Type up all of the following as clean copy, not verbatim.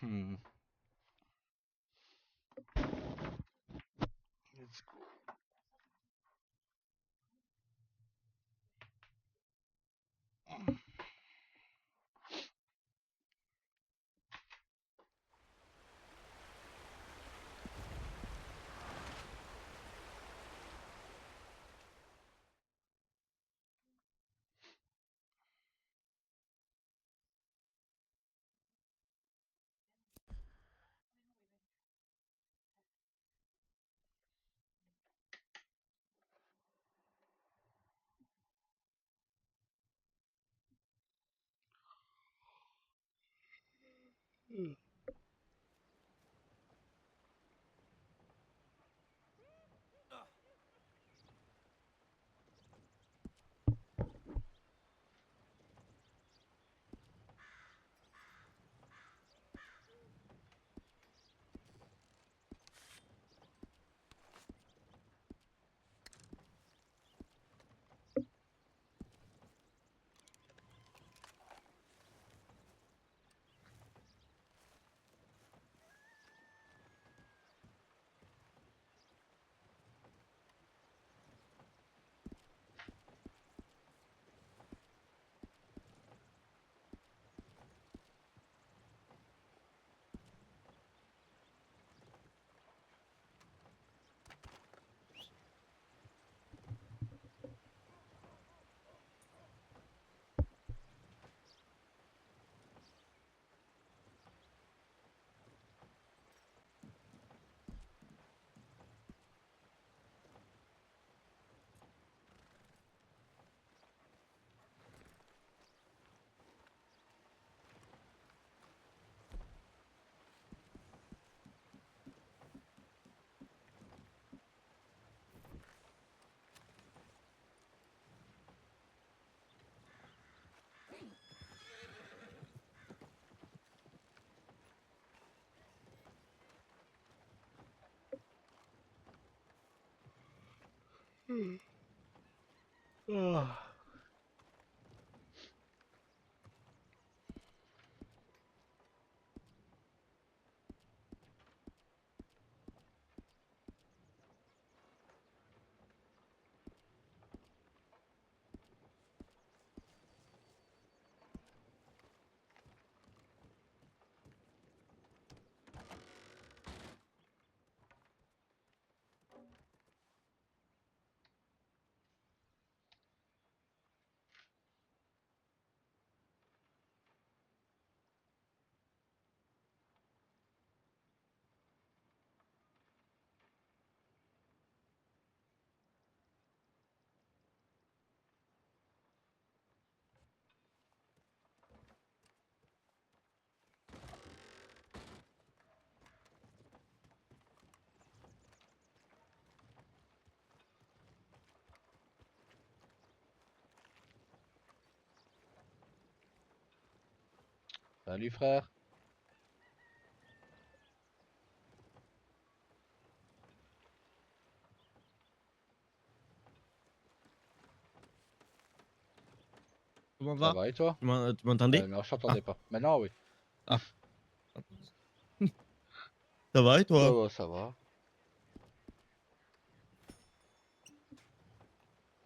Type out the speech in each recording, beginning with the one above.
Hmm. Let's go. Ah. Salut frère. Comment Ça va? va et toi? Tu m'entendais? Non, je Ah, t'entendais pas. Maintenant, oui. ah. Ça va et Ça toi? va, ça va.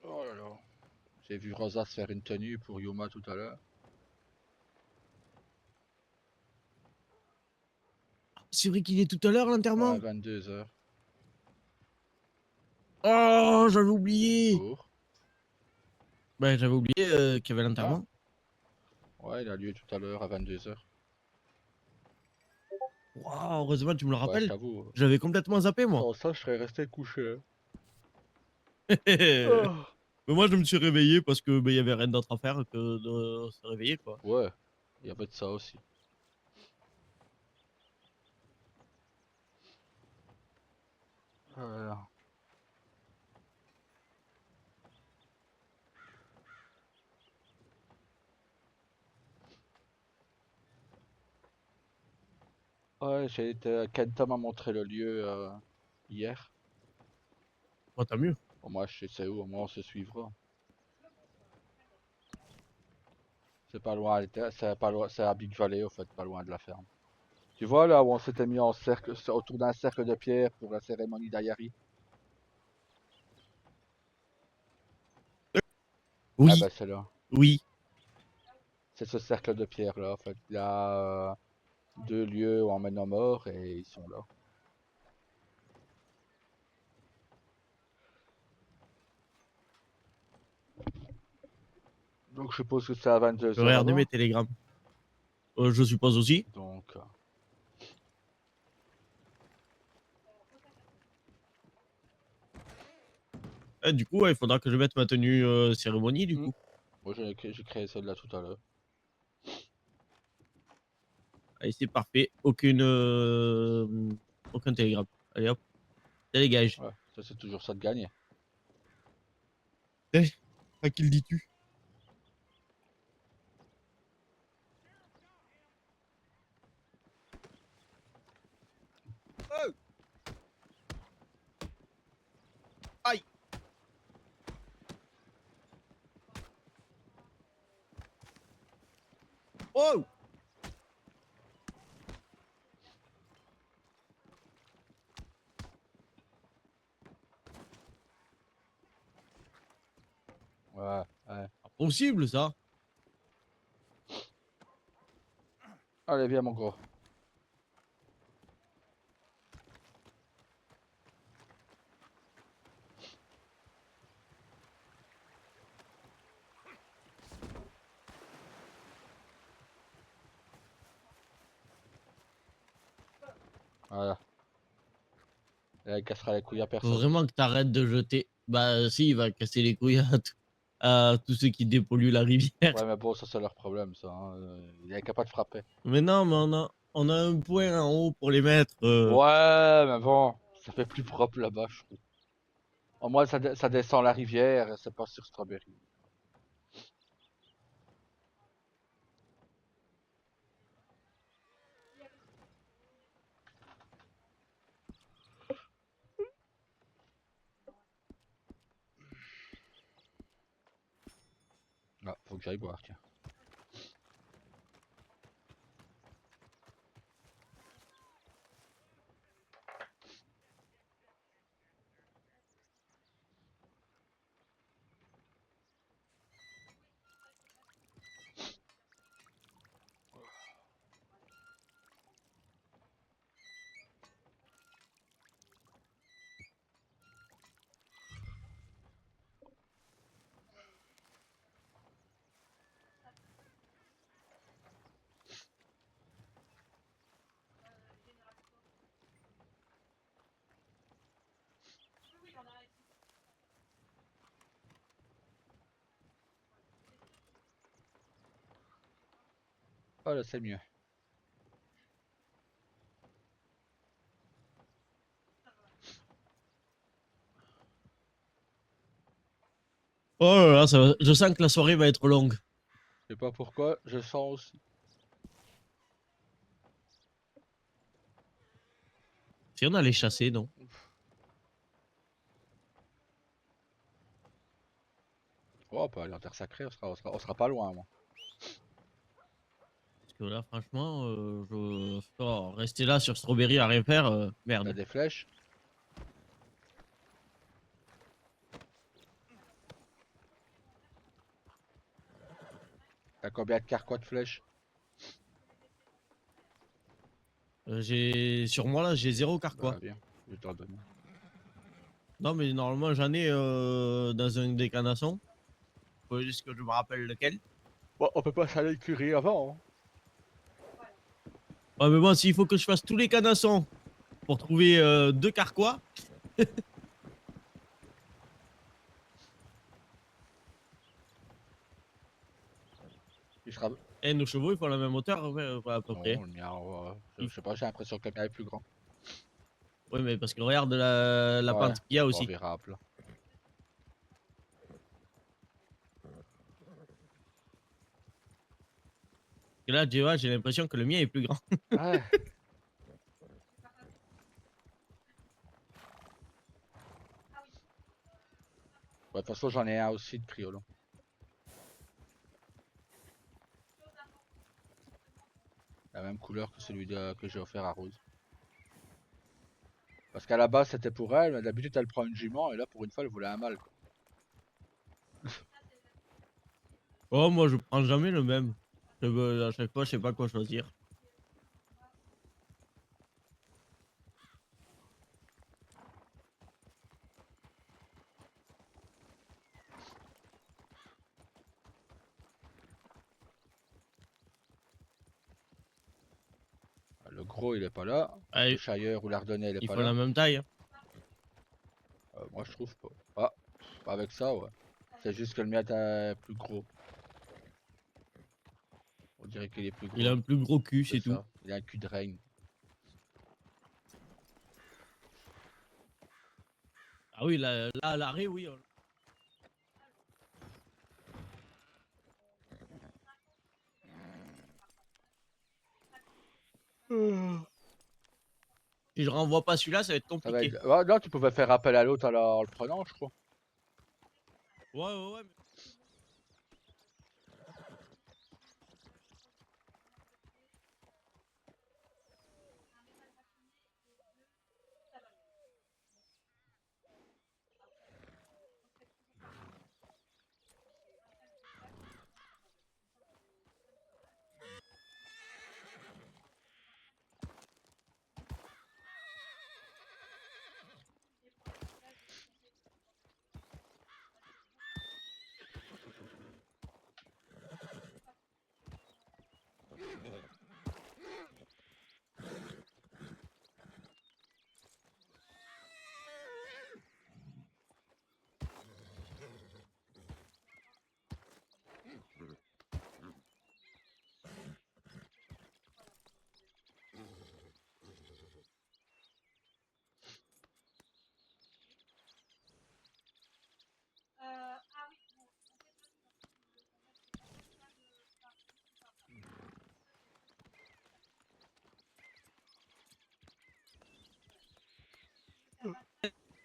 Oh là là. J'ai vu Rosa se faire une tenue pour Yuma tout à l'heure. C'est vrai qu'il est tout à l'heure Ouais, l'enterrement? 22 h. Oh, j'avais oublié. Pour. Ben, j'avais oublié qu'il y avait Ah, l'enterrement. ouais, il a lieu tout à l'heure à 22 h. Waouh, heureusement tu me le Ouais, je rappelles. t'avoue. J'avais complètement zappé, moi. Sans ça, je serais resté couché. Mais Oh. moi, je me suis réveillé parce que ben, il y avait rien d'autre à faire que de se réveiller, quoi. Ouais, il y avait de ça aussi. Euh, Ouais, j'ai été. Kenta m'a montré le lieu hier. Moi, tant mieux. Bon, moi, je sais où, au moins on se suivra. C'est pas loin, c'est pas loin, c'est à Big Valley, au fait, pas loin de la ferme. Tu vois là où on s'était mis en cercle, autour d'un cercle de pierre pour la cérémonie d'Ayari? Ah Oui, bah c'est là. oui. C'est ce cercle de pierre là en fait. Il y a deux lieux où on mène nos morts et ils sont là. Donc je suppose que c'est à Je 22 h regardais là-bas. mes télégrammes. Je suppose aussi. Donc Du coup, ouais, il faudra que je mette ma tenue cérémonie, du hmm. coup. Moi j'ai créé celle-là tout à l'heure. Allez, c'est parfait. Aucun télégramme. Allez hop, ça dégage. Ouais, ça c'est toujours ça de gagner. Eh, à qui le dis-tu? Oh, aïe. Oh, Ouais, ouais. possible ça. Allez viens mon gros. Voilà. Et elle cassera les couilles à Faut personne. vraiment que t'arrêtes de jeter. Bah si, il va casser les couilles à tous ceux qui dépolluent la rivière. Ouais mais bon ça c'est leur problème ça, hein. Il est capable de frapper. Mais non, mais on a un point en haut pour les mettre. Ouais mais bon, ça fait plus propre là-bas je trouve. Au moins ça descend la rivière et c'est pas sur Strawberry. Ah, faut que j'aille boire tiens. Oh là c'est mieux. Oh là là, je sens que la soirée va être longue. Je sais pas pourquoi, je sens aussi. Si on allait chasser, non? Oh, on peut aller en terre sacrée, on sera pas loin moi. Parce que là, franchement, rester là sur Strawberry à rien faire, T'as merde. des flèches? T'as combien de carquois de flèches? Sur moi là, j'ai zéro Bah carquois. bien, je t'en donne. Non, mais normalement, j'en ai dans un des canassons. Faut juste que je me rappelle lequel. Bon, on peut pas s'aller curie avant, hein. Ouais, mais bon, s'il faut que je fasse tous les canassons pour trouver deux carquois, Il sera... et nos chevaux, ils font la même hauteur, ouais, à peu près. Non, le mien, Il- je sais pas, j'ai l'impression que le mien est plus grand. Ouais, mais parce que regarde la Ouais, pente qu'il y a bon, on aussi. verra après. Et là, tu vois, j'ai l'impression que le mien est plus grand. Ouais. Ouais, de toute façon, j'en ai un aussi de criolon. Il y a même couleur que celui que j'ai offert à Rose. Parce qu'à la base c'était pour elle, mais d'habitude elle prend une jument et là pour une fois elle voulait un mâle quoi. Oh, moi je prends jamais le même. À chaque fois, je sais pas quoi choisir. Le gros il est pas là, Ah, le Shire ou l'Ardennais il est il pas faut là. la même taille, hein. Moi je trouve pas. Ah, avec ça ouais. C'est juste que le mien est plus gros. On dirait qu'il est plus Il a gros. un plus gros cul, C'est c'est tout. ça. Il a un cul de règne. Ah oui, là, à l'arrêt, oui. Si je renvoie pas celui-là, ça va être Ça va compliqué. être... Ouais, non, tu pouvais faire appel à l'autre en le prenant, je crois. Ouais.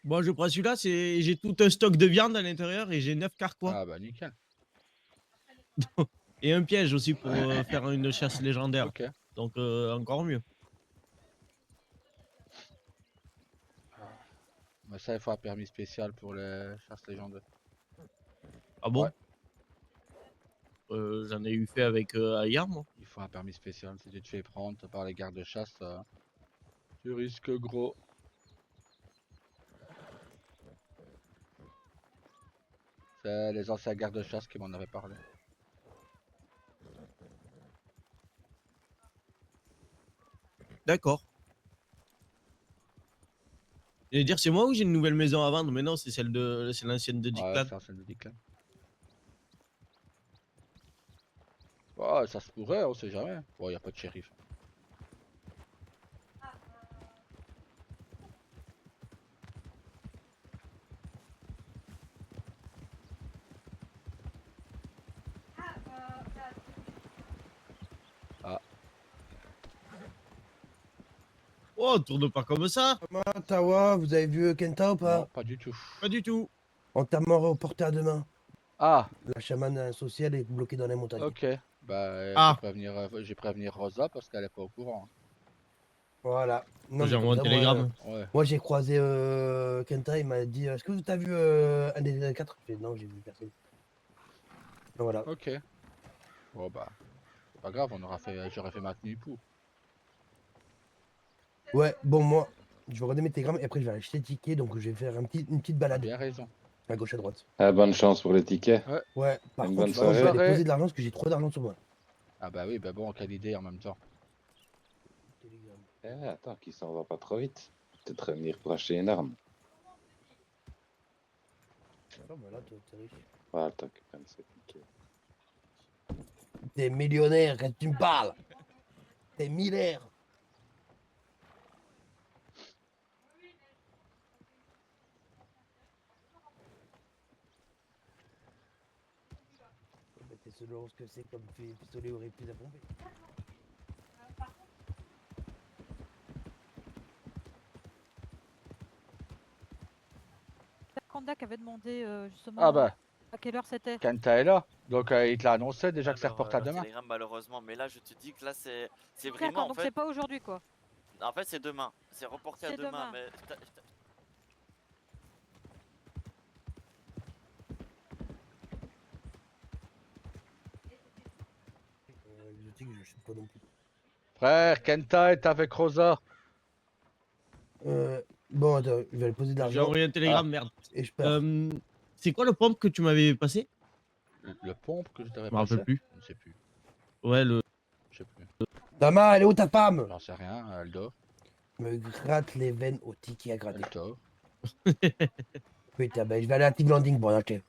Bon, je prends celui-là, j'ai tout un stock de viande à l'intérieur et j'ai 9 carquois. Ah bah nickel. Et un piège aussi pour faire une chasse légendaire. Ok. Donc encore mieux. Mais ça, il faut un permis spécial pour les chasses légendaires. Ah Ouais, bon? J'en ai eu fait avec hier, moi. il faut un permis spécial. Si tu te fais prendre par les gardes de chasse, tu risques gros. C'est les anciens gardes de chasse qui m'en avaient parlé. D'accord. J'allais dire, c'est moi ou j'ai une nouvelle maison à vendre? Mais non, c'est c'est l'ancienne de Ouais, Diclad. c'est ancien de déclin. Ouais, ça se pourrait, on sait jamais. Bon, y a pas de shérif. Ah, Oh, tourne pas comme ça. Tawa, vous avez vu Kenta ou non, pas? pas du tout. Pas du tout. Enterrement reporté à demain. Ah, La chamane sociale est bloquée dans les montagnes. ok. Bah, Ah, je vais prévenir Rosa parce qu'elle est pas au courant. Voilà. Non, mais j'ai comme envoyé un ça, moi, télégramme. Ouais. moi j'ai croisé Kenta, il m'a dit est-ce que tu as vu un des quatre? J'ai dit non, j'ai vu personne. Voilà. Ok. Bon bah, c'est pas grave, j'aurais fait ma tenue pour. Ouais, bon, moi, je vais regarder mes télégrammes et après je vais acheter le ticket, donc je vais faire une petite T'as balade bien raison. à gauche à droite. Ah, bonne chance pour les tickets. Ouais. Ouais, par Une contre, bonne je pense que je vais soirée. aller poser de l'argent parce que j'ai trop d'argent sur moi. Ah bah oui, bah bon, quelle idée en même temps. Télégramme. Eh, attends, qu'il s'en va pas trop vite. Peut-être revenir pour acheter une arme. Ah, voilà, toi, t'es riche. Ah, attends, que prenne ces tickets. T'es millionnaire quand tu me parles. T'es milliardaire. Mais t'es selon ce que c'est comme pistolet aurait pu à pomper. Kandak avait demandé justement Ah bah, à quelle heure c'était. Kenta est là. Donc il te l'a annoncé déjà que c'est Alors, reporté à leur demain. télégramme, malheureusement. Mais là, je te dis que là, c'est D'accord, vraiment en donc fait. c'est pas aujourd'hui quoi. En fait, c'est demain. C'est reporté à C'est demain. demain. Mais Je sais que je sais pas non plus. Frère, Kenta est avec Rosa. Bon, attends, je vais aller poser de J'ai l'argent envoyé un télégramme, merde. et je pars. C'est quoi le pompe que tu m'avais passé? Le pompe que je t'avais Je me rappelle passé? plus. Je ne sais plus. Ouais, le. Je sais plus. Dama, elle est où ta femme? J'en sais rien, elle dort. Me gratte les veines au tiki à gratter. Elle dort. Putain, ben je vais aller à Team Landing pour en acheter.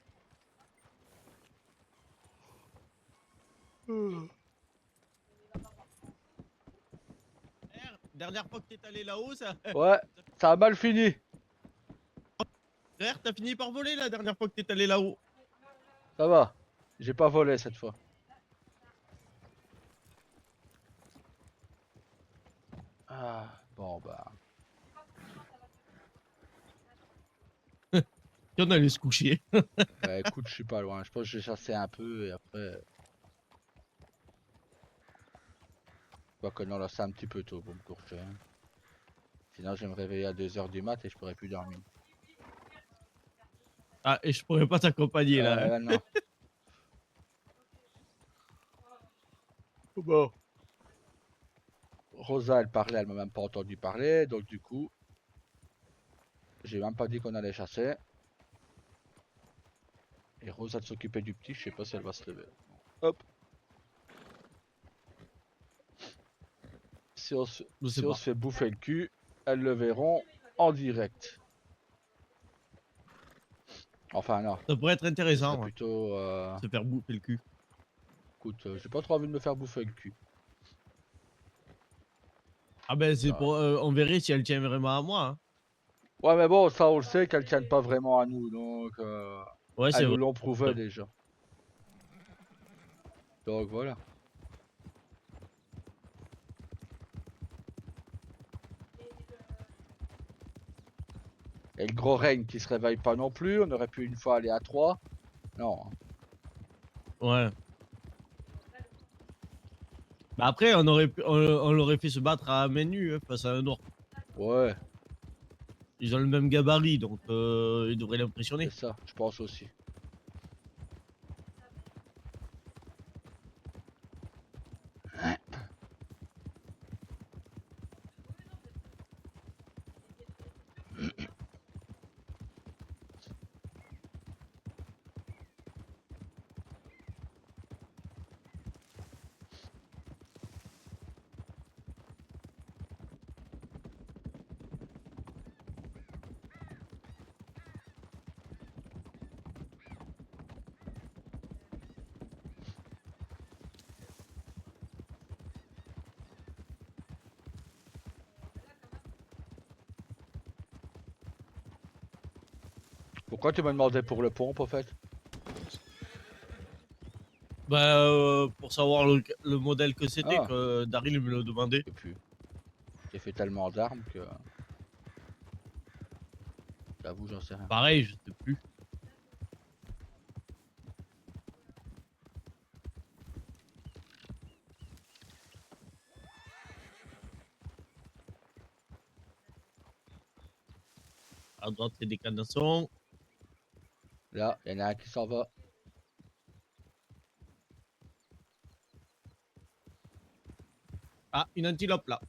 Dernière fois que t'es allé là-haut, ça. Ouais, ça a mal fini. Frère, t'as fini par voler la dernière fois que t'es allé là-haut. Ça va. J'ai pas volé cette fois. Ah, bon bah. Et on allait se coucher. Bah écoute, je suis pas loin. Je pense que j'ai chassé un peu et après. Quoique non, là c'est un petit peu tôt pour me coucher. Hein. Sinon je vais me réveiller à 2h du mat et je pourrais plus dormir. Ah, et je pourrais pas t'accompagner là. Hein. Non. Bon. Rosa elle parlait, elle m'a même pas entendu parler, donc du coup. J'ai même pas dit qu'on allait chasser. Et Rosa de s'occuper du petit, je sais pas si elle va se lever. Hop. Si on se, Je sais si on pas. se fait bouffer le cul, elles le verront en direct. Enfin non, Ça pourrait être ce intéressant. serait Ouais. plutôt... Se faire bouffer le cul. Écoute, j'ai pas trop envie de me faire bouffer le cul. Ah ben c'est Ah. pour. On verrait si elle tient vraiment à moi. Hein. Ouais mais bon, ça on le sait qu'elles tiennent pas vraiment à nous, donc... Ouais, c'est elles nous vrai. l'ont prouvé déjà. Donc voilà. Et le gros règne qui se réveille pas non plus, on aurait pu une fois aller à 3. Non. Ouais. Bah après, on l'aurait fait se battre à main nue hein, face à un orc. Ouais, Ils ont le même gabarit, donc ils devraient l'impressionner. c'est ça, je pense aussi. Pourquoi tu m'as demandé pour le pompe au fait? Bah pour savoir le modèle que c'était, Ah. que Daryl me le demandait. Je sais plus. J'ai fait tellement d'armes que... J'avoue, j'en sais rien. Pareil, je sais plus. À droite, c'est des canassons. Là, il y en a un qui s'en va. Ah, une antilope là.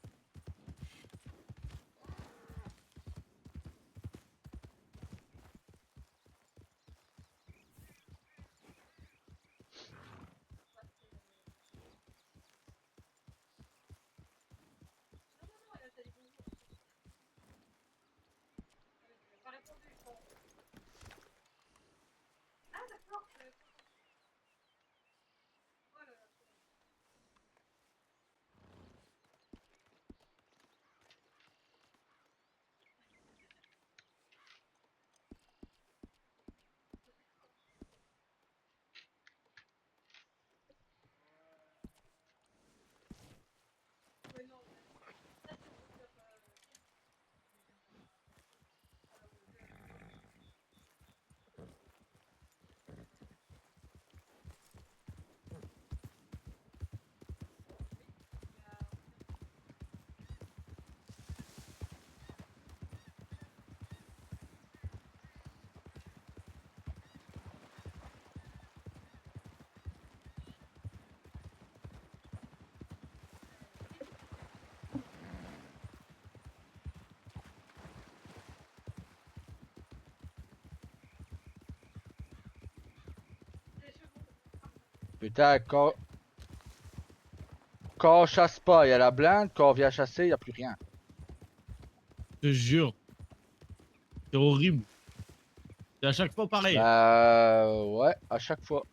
Putain, quand on chasse pas, il y a la blinde. Quand on vient chasser, il y a plus rien. Je te jure. C'est horrible. C'est à chaque fois pareil. Bah ouais, à chaque fois.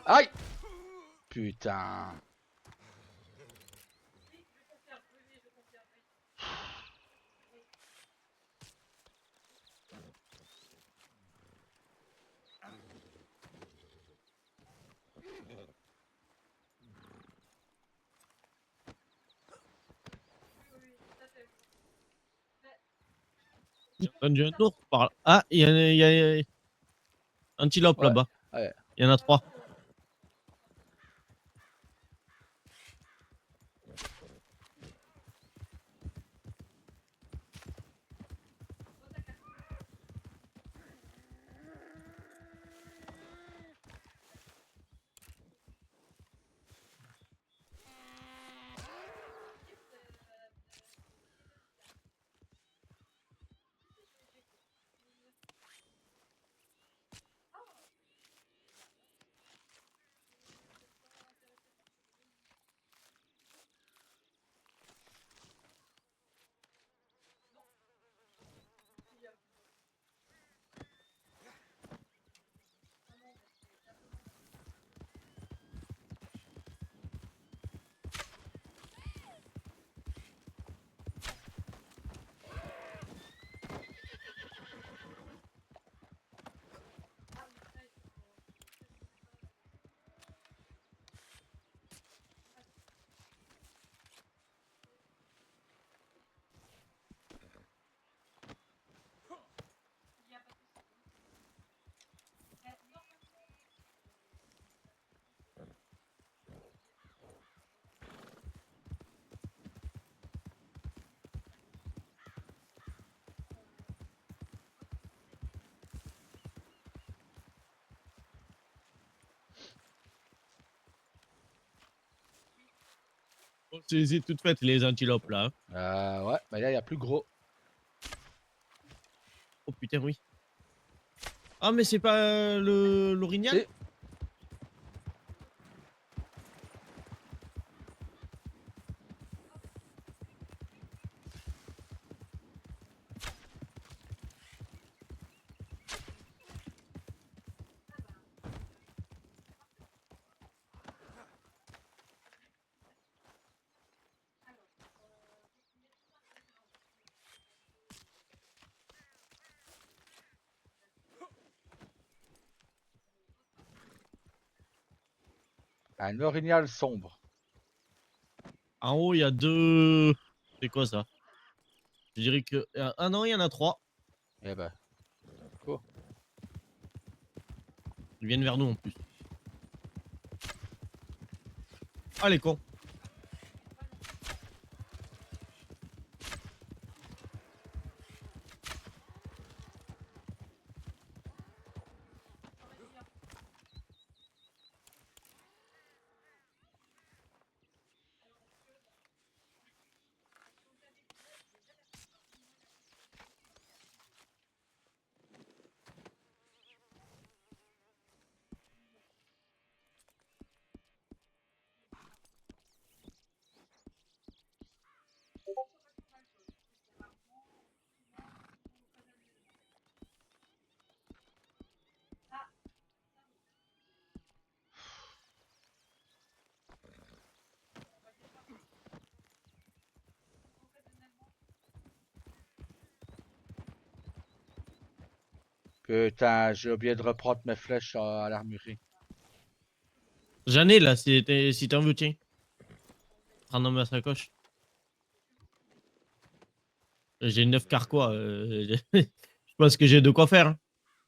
Aïe! Putain. J'ai entendu un ours par là. Ah, il y a un antilope Ouais, là-bas. ouais. Il y en a 3. C'est toutes faites les antilopes là. Ouais, mais là, il y a plus gros. Oh putain, oui. Ah, mais c'est pas l'orignal? Si. Un orignal sombre. En haut, il y a 2. C'est quoi ça? Je dirais que. Ah non, il y en a 3. Eh ben, cool. Ils viennent vers nous en plus. Ah, les cons. Putain, j'ai oublié de reprendre mes flèches à l'armurerie. J'en ai là, si t'en veux, tiens. Prends dans ma sacoche. J'ai 9 carquois. Je pense que j'ai de quoi faire. Hein.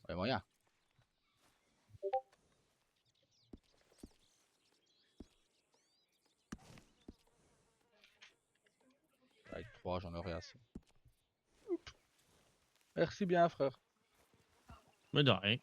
Ouais, moyen. Avec 3, j'en aurai assez. Merci bien, frère. Mais de rien.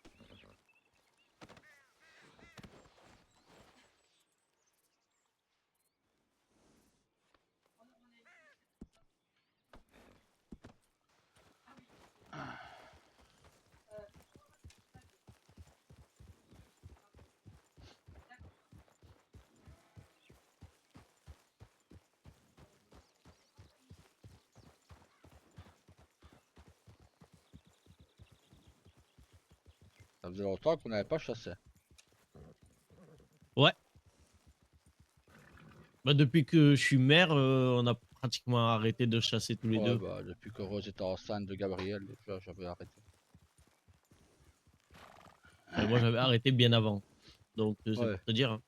Ça faisait longtemps qu'on n'avait pas chassé. Bah, depuis que je suis maire, on a pratiquement arrêté de chasser tous les Ouais, deux. bah, depuis que Rose était enceinte de Gabriel, déjà, j'avais arrêté. Moi, j'avais arrêté bien avant. Donc, c'est Ouais. pour te dire. Hein.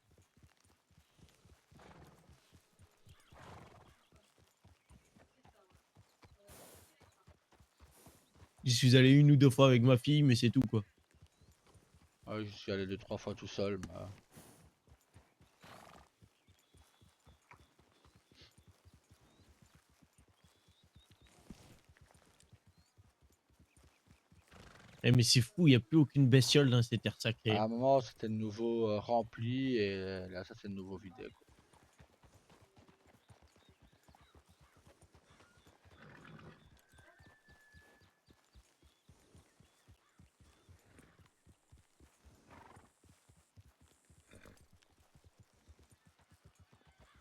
J'y suis allé 1 ou 2 fois avec ma fille, mais c'est tout, quoi. Ouais, je suis allé 2-3 fois tout seul, mais... Mais c'est fou, il n'y a plus aucune bestiole dans ces terres sacrées. À un moment, c'était de nouveau rempli, et là, ça, c'est de nouveau vidé, quoi.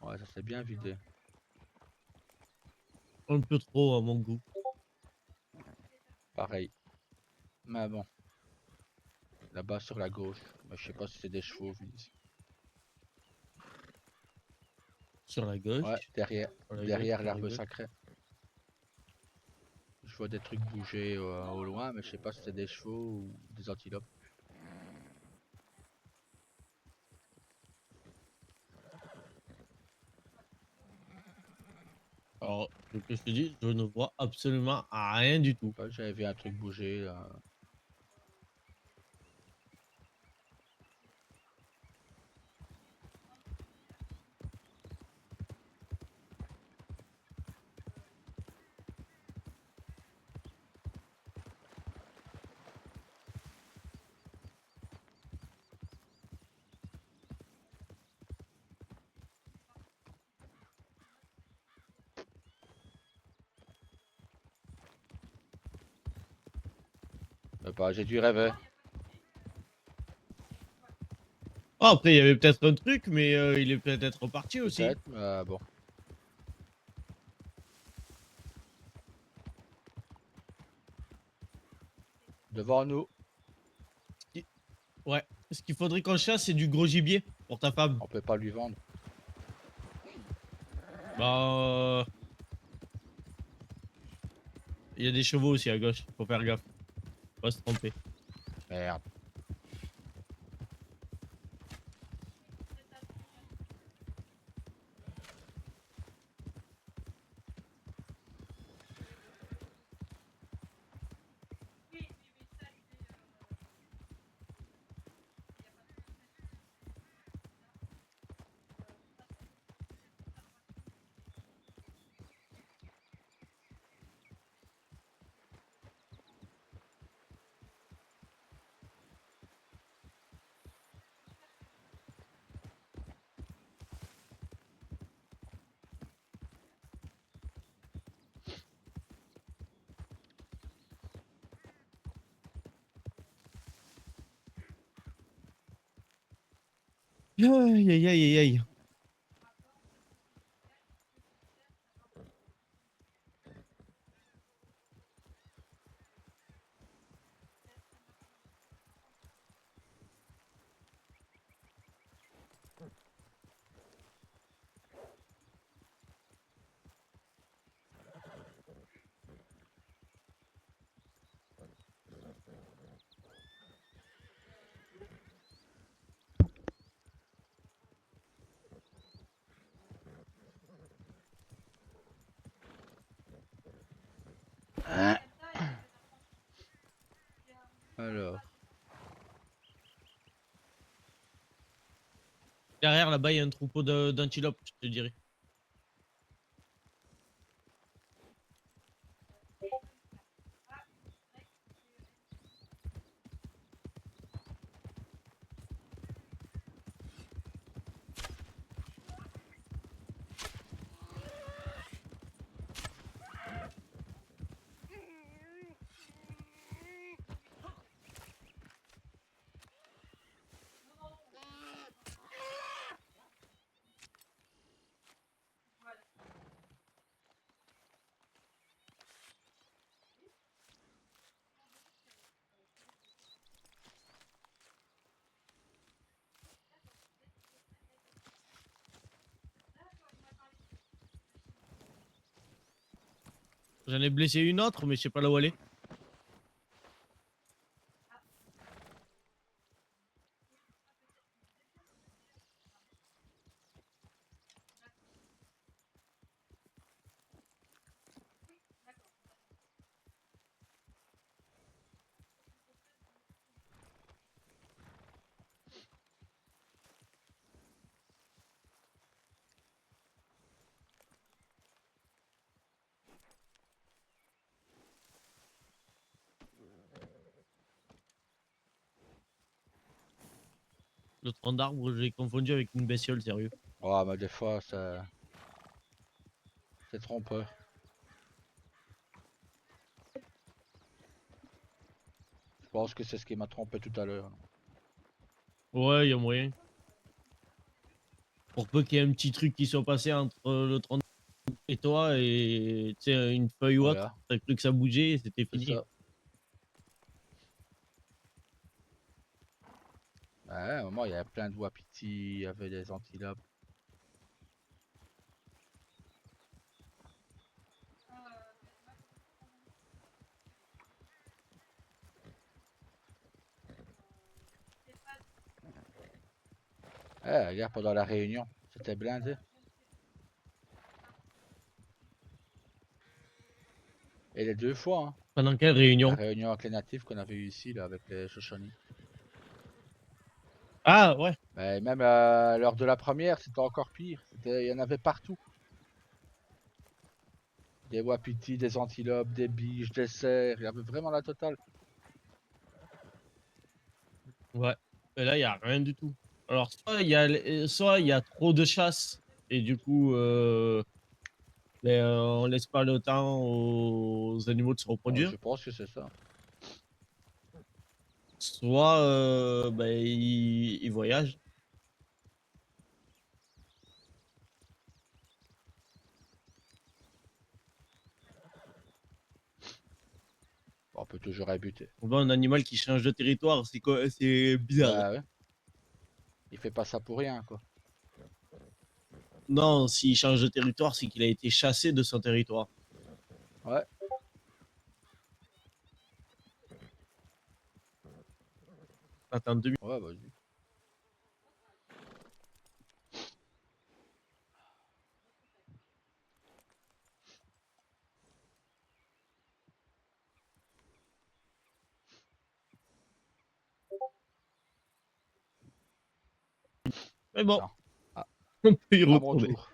Ouais, ça s'est bien vidé. Un peu trop à mon goût. Pareil. Mais bon. Là-bas, sur la gauche. Mais je sais pas si c'est des chevaux, vu d'ici. Sur la gauche. Ouais, derrière. Sur la Derrière gauche, sur la l'herbe gauche. sacrée. Je vois des trucs bouger au loin, mais je sais pas si c'est des chevaux ou des antilopes. Alors, ce que je te dis, je ne vois absolument rien du tout. Ouais, j'avais vu un truc bouger, là. Bah, j'ai dû rêver. Ah, après, il y avait peut-être un truc, mais il est peut-être reparti aussi. Peut-être, mais bon. Devant nous, Ouais. Ce qu'il faudrait qu'on chasse, c'est du gros gibier pour ta femme. on peut pas lui vendre. Bah. Il y a des chevaux aussi à gauche, faut faire gaffe. Faut pas se tromper. Merde. Aïe aïe aïe aïe aïe. Alors. Derrière là-bas, il y a un troupeau d'antilopes, je te dirais. J'en ai blessé une autre, mais je sais pas là où elle est. Le tronc d'arbre, j'ai confondu avec une bestiole, sérieux. Ouais, mais des fois, c'est trompeur. Je pense que c'est ce qui m'a trompé tout à l'heure. Ouais, y a moyen. Pour peu qu'il y ait un petit truc qui soit passé entre le tronc d'arbre et toi, et tu sais, une feuille ou autre, Voilà, t'as cru que ça bougeait et c'était c'est fini. ça. Ouais, à un moment, il y avait plein de wapitis, il y avait des antilopes. Eh, regarde, pendant la réunion, c'était blindé. Et les 2 fois, hein. Pendant quelle La réunion? réunion avec les natifs qu'on avait eu ici, là, avec les Shoshone. Ah, ouais. Mais même lors de la première, c'était encore pire. Il y en avait partout. Des wapitis, des antilopes, des biches, des cerfs. Il y avait vraiment la totale. Ouais. Et là, il y a rien du tout. Alors, soit il y a trop de chasse, et du coup, on laisse pas le temps aux animaux de se Ouais, reproduire. je pense que c'est ça. Soit ils voyagent. On peut toujours rébuter. On voit un animal qui change de territoire, c'est quoi? C'est bizarre. Bah ouais. Il fait pas ça pour rien, quoi. Non, s'il change de territoire, c'est qu'il a été chassé de son territoire. Ouais. Attends 2 minutes. Ouais, vas-y. Mais bon, Attends. Ah, on peut y à mon retourner. tour.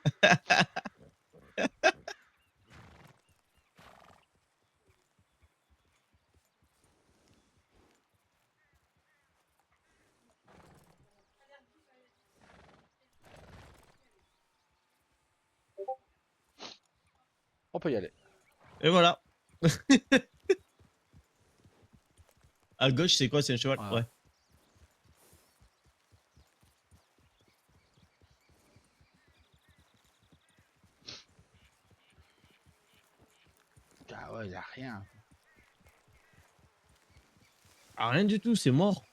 On peut y aller. Et voilà. À gauche, c'est quoi? C'est un cheval? Ouais. Ouais. Ah ouais, il a rien. Ah, rien du tout, c'est mort.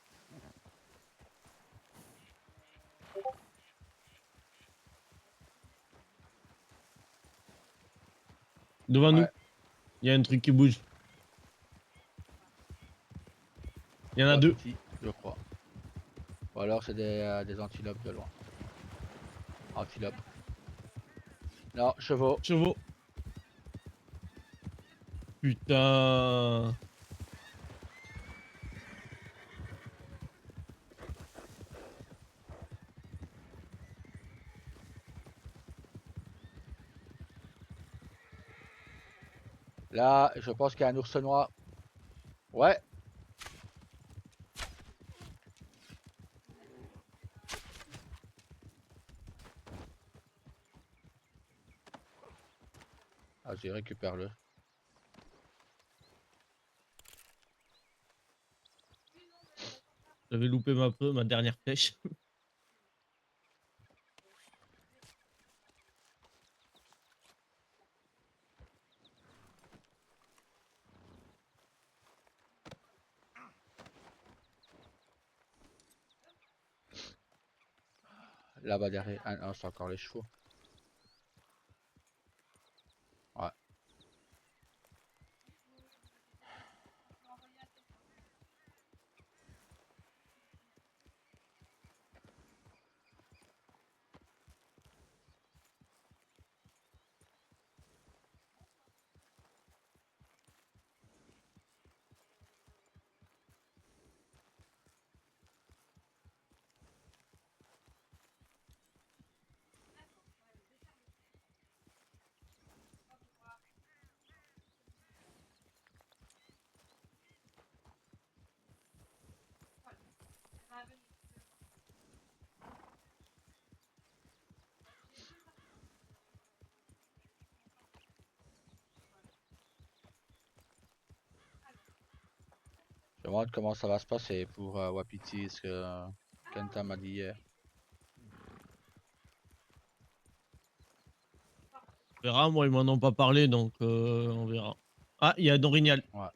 Devant nous, Ouais. il y a un truc qui bouge. Il y en a deux. Wapiti, je crois. Ou alors c'est des antilopes de loin. Antilopes. Non, chevaux. Chevaux. Putain. Là, je pense qu'il y a un ours noir. Ouais. Ah, j'y récupère-le. J'avais loupé ma dernière flèche. Là-bas derrière. Ah non, c'est encore les chevaux. Ouais. Je me demande comment ça va se passer pour Wapiti, ce que Kenta m'a dit hier. On verra, moi ils m'en ont pas parlé donc on verra. Ah, il y a Dorignal. Ouais.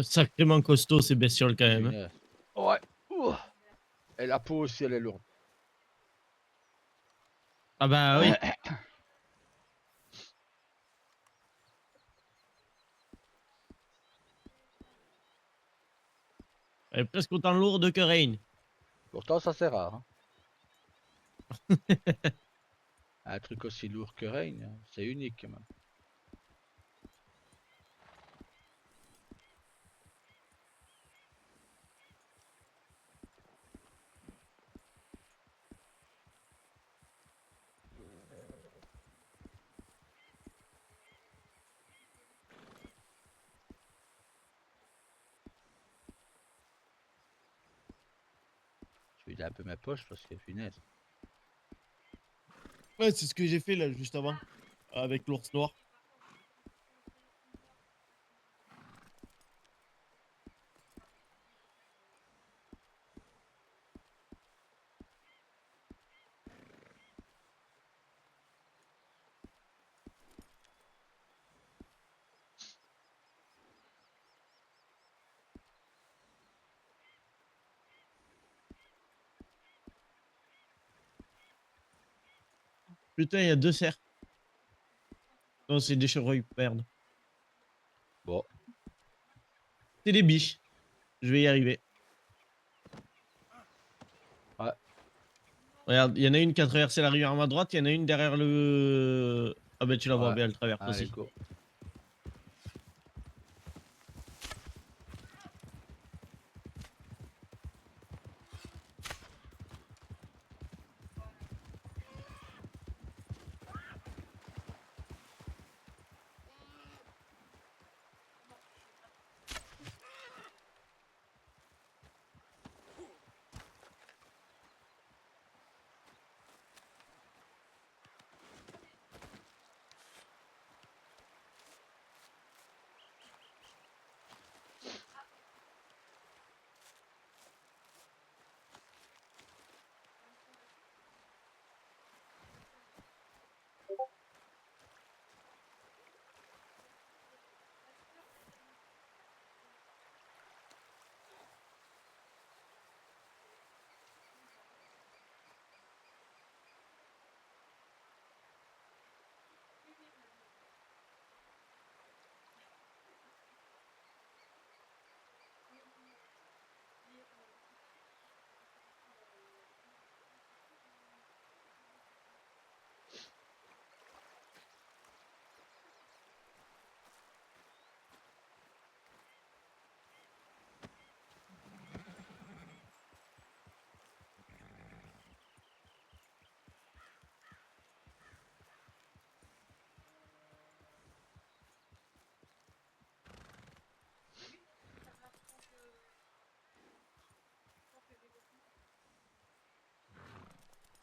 Sacrément costaud ces bestioles quand même. Hein. Punaise. Ouais. Ouh. Et la peau aussi, elle est lourde. Ah bah oui. Elle est presque autant lourde que Rain. Pourtant, ça c'est rare. Hein. Un truc aussi lourd que Rain, c'est unique même. Je vais vider un peu mes poches parce que punaise. Ouais, c'est ce que j'ai fait là juste avant. Avec l'ours noir. Putain, il y a 2 cerfs. Non, c'est des chevreuils, merde. Bon, C'est des biches. Je vais y arriver. ouais. Regarde, il y en a une qui a traversé la rivière à ma droite, il y en a une derrière le... Ah bah tu la vois Ouais. bien, elle traverse Allez, aussi. go.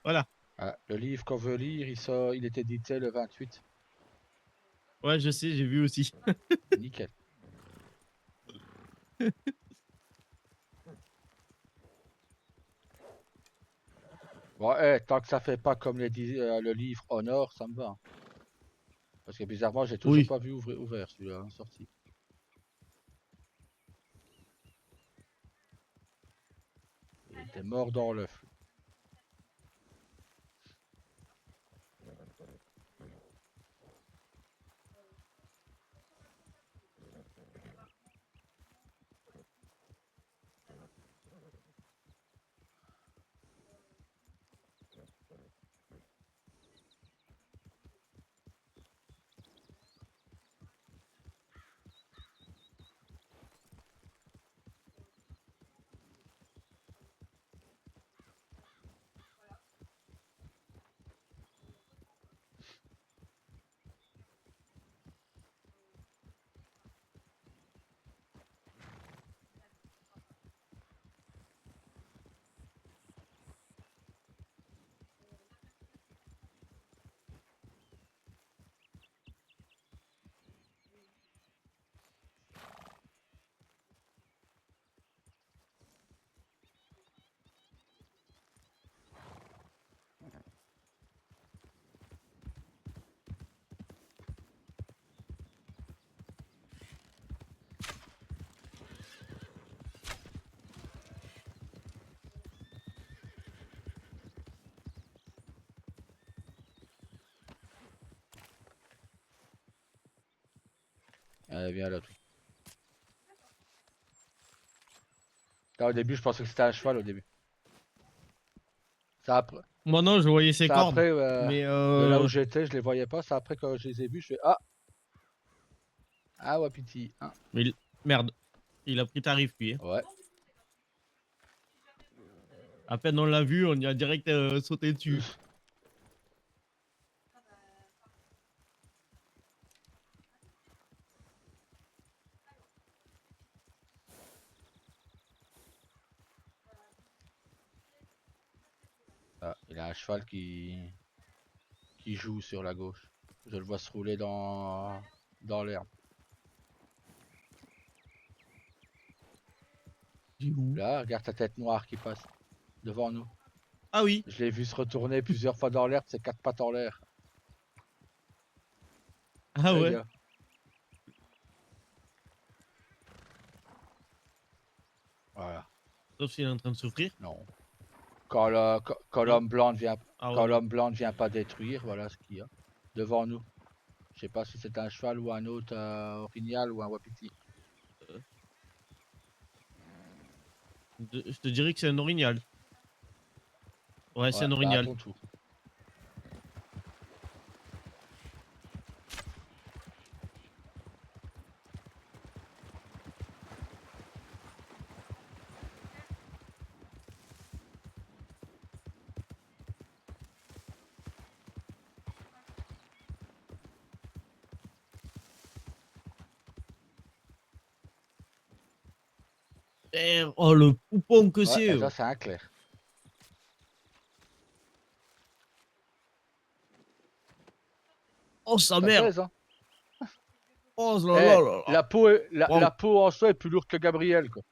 Voilà. Ah, le livre qu'on veut lire, il était édité le 28. Ouais, je sais, j'ai vu aussi. Nickel. Bon, tant que ça fait pas comme le livre Honor, ça me va. Hein. Parce que bizarrement, j'ai toujours Oui. pas vu ouvert celui-là, hein, sorti. Il était mort dans l'œuf. Allez, viens là, toi. Là, au début, je pensais que c'était un cheval au début. Ça après, Moi non, je voyais ses ça cornes. après Mais de là où j'étais, je les voyais pas. Ça après, quand je les ai vus, je fais ah, ah, wapiti. Hein. merde, il a pris tarif lui. Hein. Ouais. À peine on l'a vu, on y a direct sauté dessus. Ah, il a un cheval qui joue sur la gauche. Je le vois se rouler dans l'herbe. Dis où? Là, regarde ta tête noire qui passe devant nous. Ah oui. Je l'ai vu se retourner plusieurs fois dans l'herbe, ses quatre pattes en l'air. Ah Eh, ouais. gars. Voilà. Sauf s'il est en train de souffrir. Non. Quand Non. l'homme blanc ne vient, Ah quand ouais. l'homme blanc ne vient pas détruire, voilà ce qu'il y a devant nous. Je sais pas si c'est un cheval ou un autre orignal ou un wapiti. Je te dirais que c'est un orignal. Ouais, c'est Ouais, un bah à orignal. ton tour. Oh le poupon que Ouais, c'est. et ça c'est un clair. Oh sa Ça mère. pèse, hein. Oh là Eh, là là là. la Wow. peau en soi est plus lourde que Gabriel, quoi.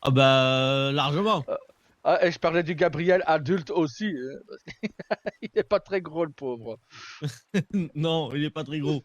Ah bah largement. Ah, et je parlais du Gabriel adulte aussi. Parce qu'il est pas très gros, le pauvre. Non, il est pas très gros.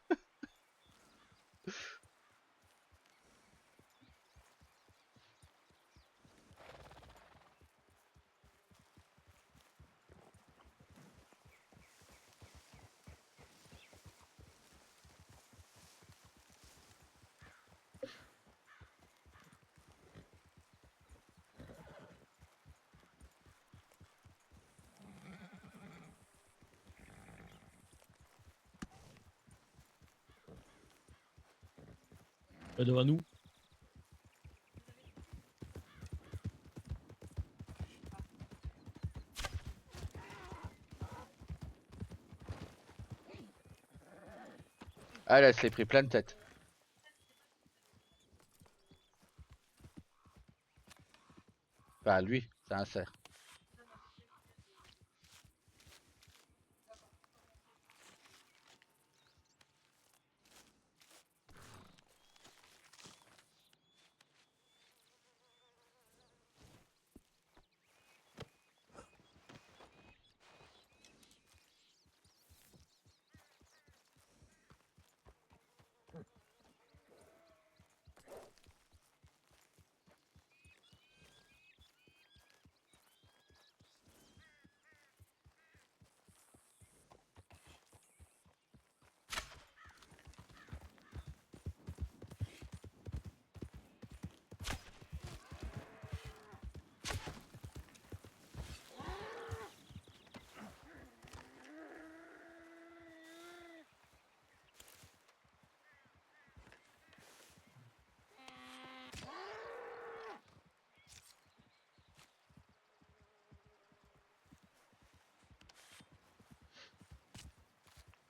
Devant nous. Ah, là, elle s'est pris plein de tête. Enfin, lui, c'est un cerf.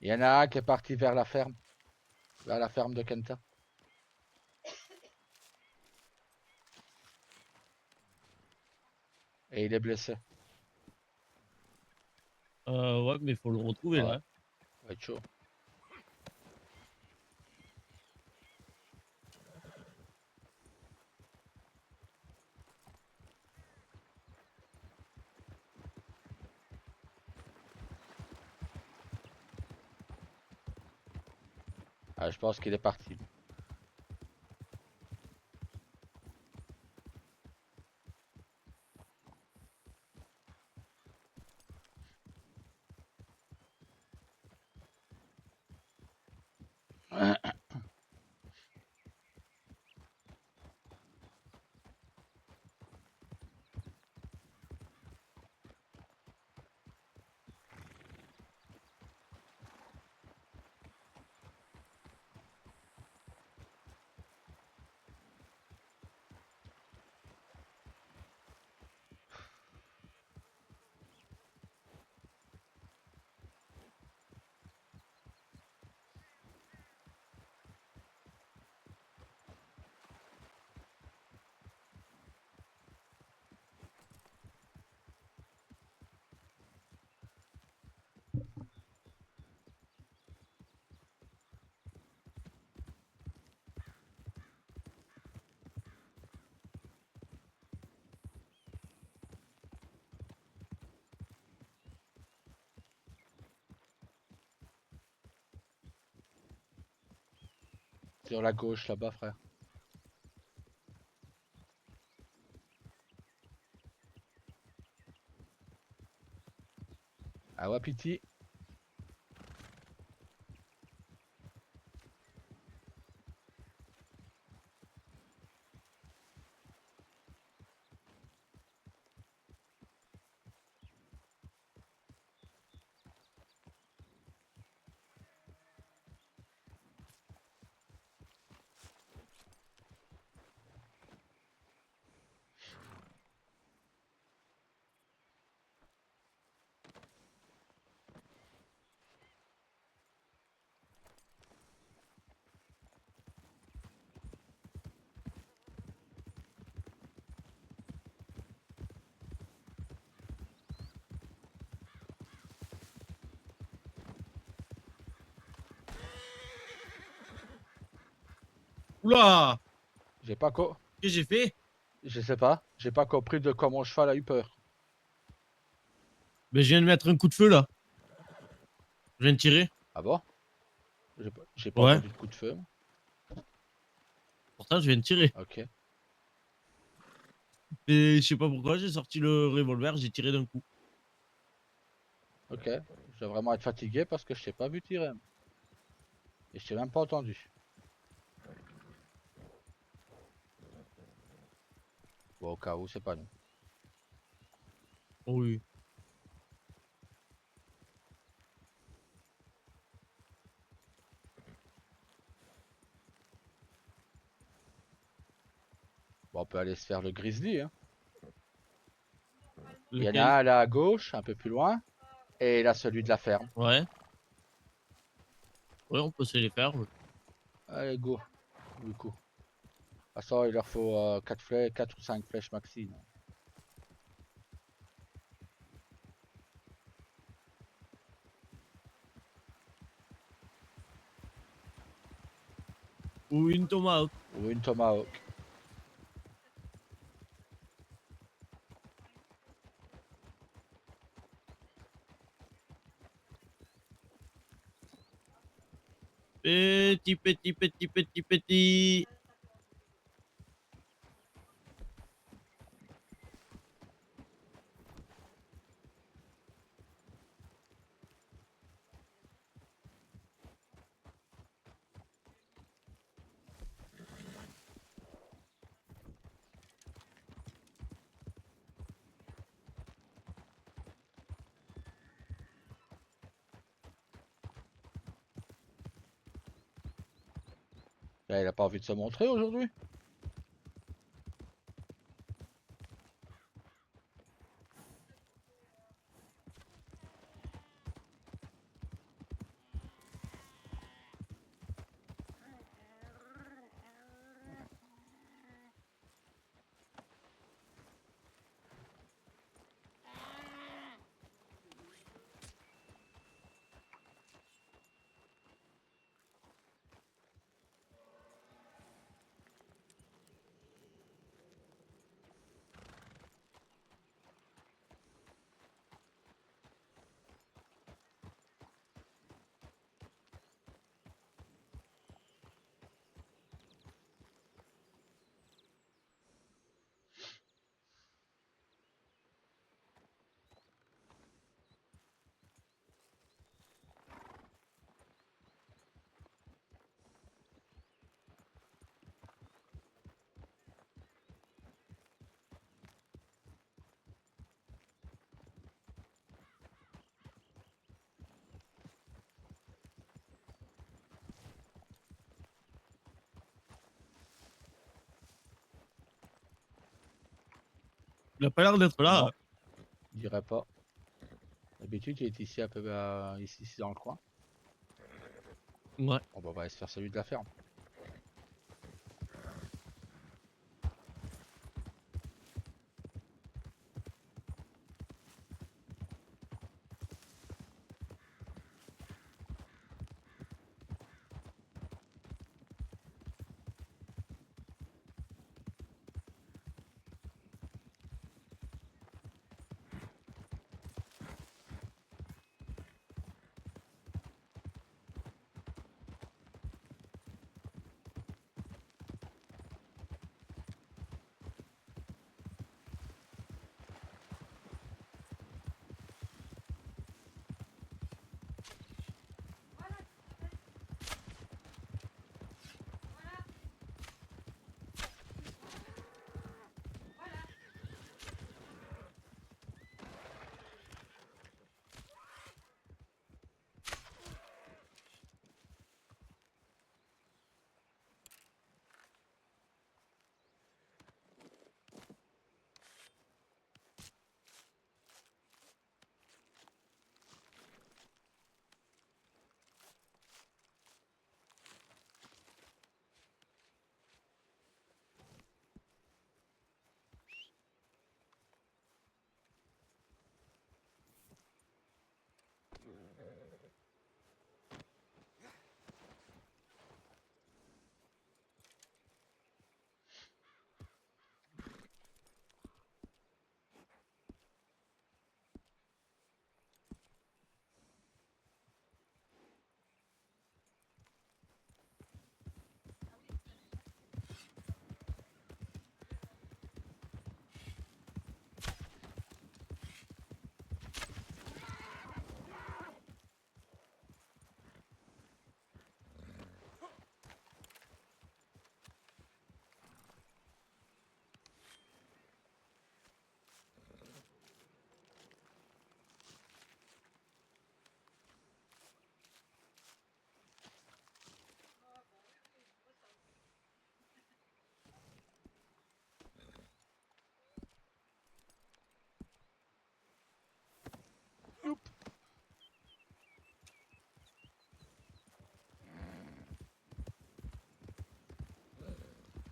Il y en a un qui est parti vers la ferme de Kenta. Et il est blessé. Ouais, mais faut le retrouver Ouais, là. ça va être chaud. Ah, je pense qu'il est parti. Sur la gauche là-bas, frère. Ah ouais, pitié. Oula! J'ai pas co... Qu'est-ce que j'ai fait? Je sais pas. J'ai pas compris de quand mon cheval a eu peur. Ben, je viens de mettre un coup de feu là. Je viens de tirer. Ah bon? J'ai pas Ouais. entendu de coup de feu. Moi. Pourtant, je viens de tirer. Ok. Et je sais pas pourquoi, j'ai sorti le revolver, j'ai tiré d'un coup. Ok. Je dois vraiment être fatigué parce que je t'ai pas vu tirer. Et je t'ai même pas entendu. Bon, au cas où, c'est pas nous. Oh oui. Bon, on peut aller se faire le grizzly. Hein. Il y en a Lequel? un là à gauche, un peu plus loin. Et là, celui de la ferme. Ouais. Ouais, on peut se les faire. Ouais. Allez, go. Du coup. De toute façon, il leur faut 4 flèches, 4 ou 5 flèches maxi. Non. Ou une tomahawk. Ou une tomahawk. Petit, petit, petit, petit, petit. Là, il a pas envie de se montrer aujourd'hui. Il a pas l'air d'être là. Non, je dirais pas. D'habitude, il est ici un peu ici dans le coin. Ouais. Bon, bah, on va aller se faire celui de la ferme.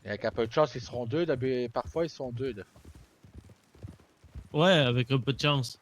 Et avec un peu de chance, ils seront deux. Parfois, ils sont deux. Des fois. Ouais, avec un peu de chance.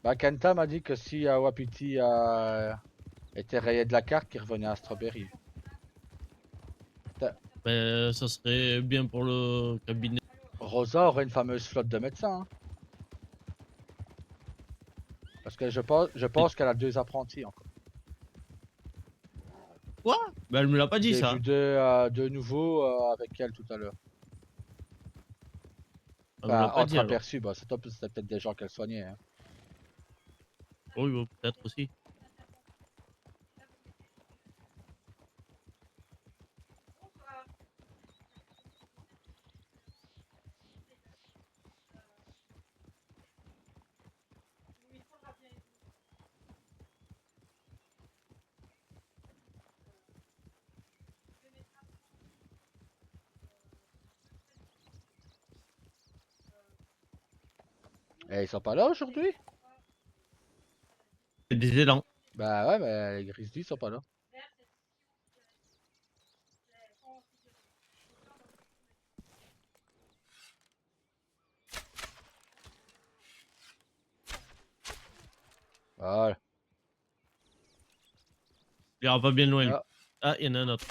Bah, Kenta m'a dit que si Wapiti était rayé de la carte, qu'il revenait à Strawberry. Ben, ça serait bien pour le cabinet. Rosa aurait une fameuse flotte de médecins. Hein. Parce que je pense qu'elle a 2 apprentis encore. Quoi? Ben, elle me l'a pas dit J'ai ça. vu deux nouveaux avec elle tout à l'heure. Elle me l'a Enfin, pas dit alors. entre-aperçus, bah, c'était peut-être des gens qu'elle soignait. Hein. Oui, oui, peut-être aussi. Et ils sont pas là aujourd'hui? C'est des élans. Bah ouais, mais les Grizzlies sont pas là. Voilà. Il ira pas bien loin. Lui. Ah, Ah, il y en a un autre.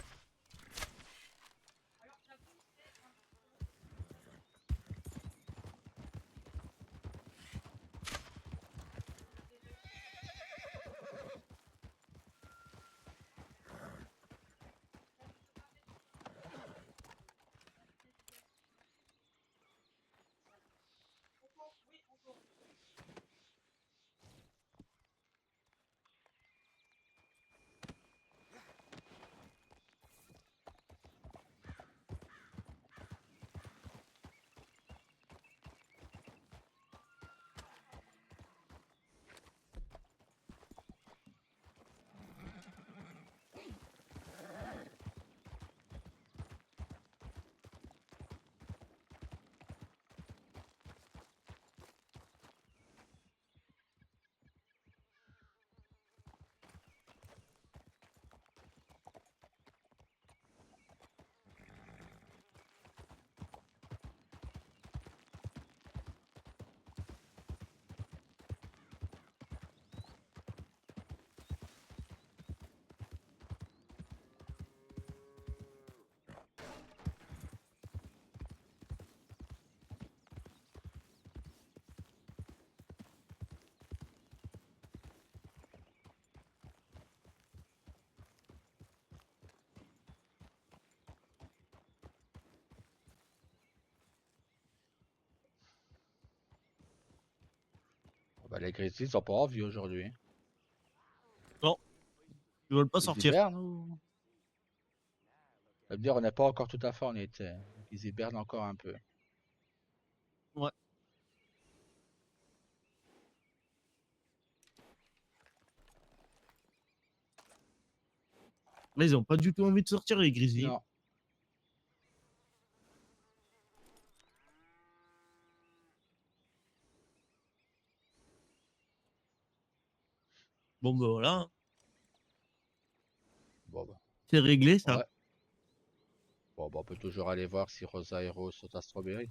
bah les Grizzlies sont pas en vie aujourd'hui. Non, ils veulent pas Ils sortir. hibernent ou? Ça veut dire on n'est pas encore tout à fait en été. Donc ils hibernent encore un peu. Ouais. Là, ils ont pas du tout envie de sortir, les Grizzlies. Non. Bon, ben voilà. Bon bah. C'est réglé, ça. Ouais. Bon bah on peut toujours aller voir si Rosa et Rose sont à Strawberry.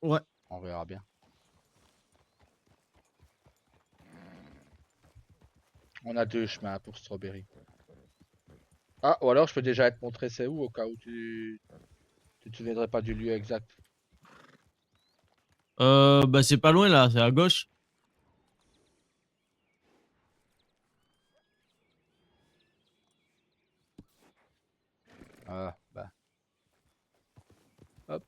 Ouais. On verra bien. On a 2 chemins pour Strawberry. Ah, ou alors je peux déjà te montrer c'est où au cas où tu te souviendrais pas du lieu exact. Bah, c'est pas loin, là. C'est à gauche. Ah, bah. Hop.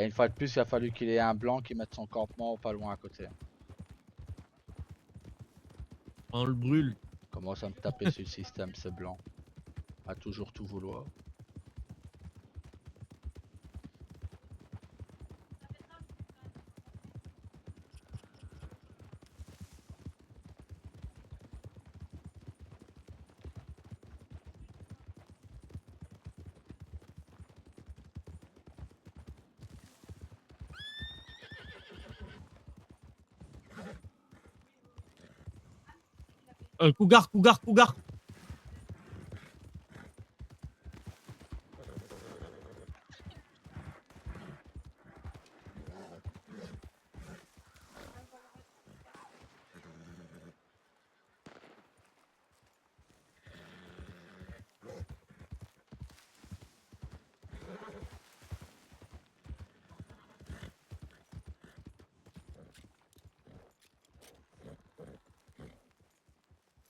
Et une fois de plus, il a fallu qu'il ait un blanc qui mette son campement pas loin à côté. On le brûle. Commence à me taper sur le système, ce blanc. À toujours tout vouloir. Cougar, cougar, cougar.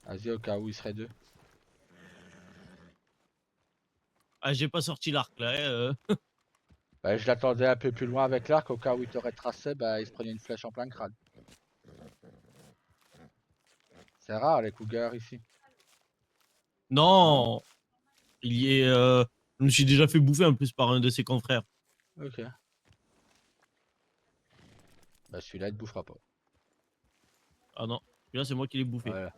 Vas-y, au cas où il serait deux. Ah, j'ai pas sorti l'arc là. Bah, je l'attendais un peu plus loin avec l'arc, au cas où il t'aurait tracé, bah, il se prenait une flèche en plein crâne. C'est rare les cougars ici. Non. Il y est. Je me suis déjà fait bouffer en plus par un de ses confrères. Ok. Bah celui-là il te bouffera pas. Ah non. Là, c'est moi qui l'ai bouffé. Voilà.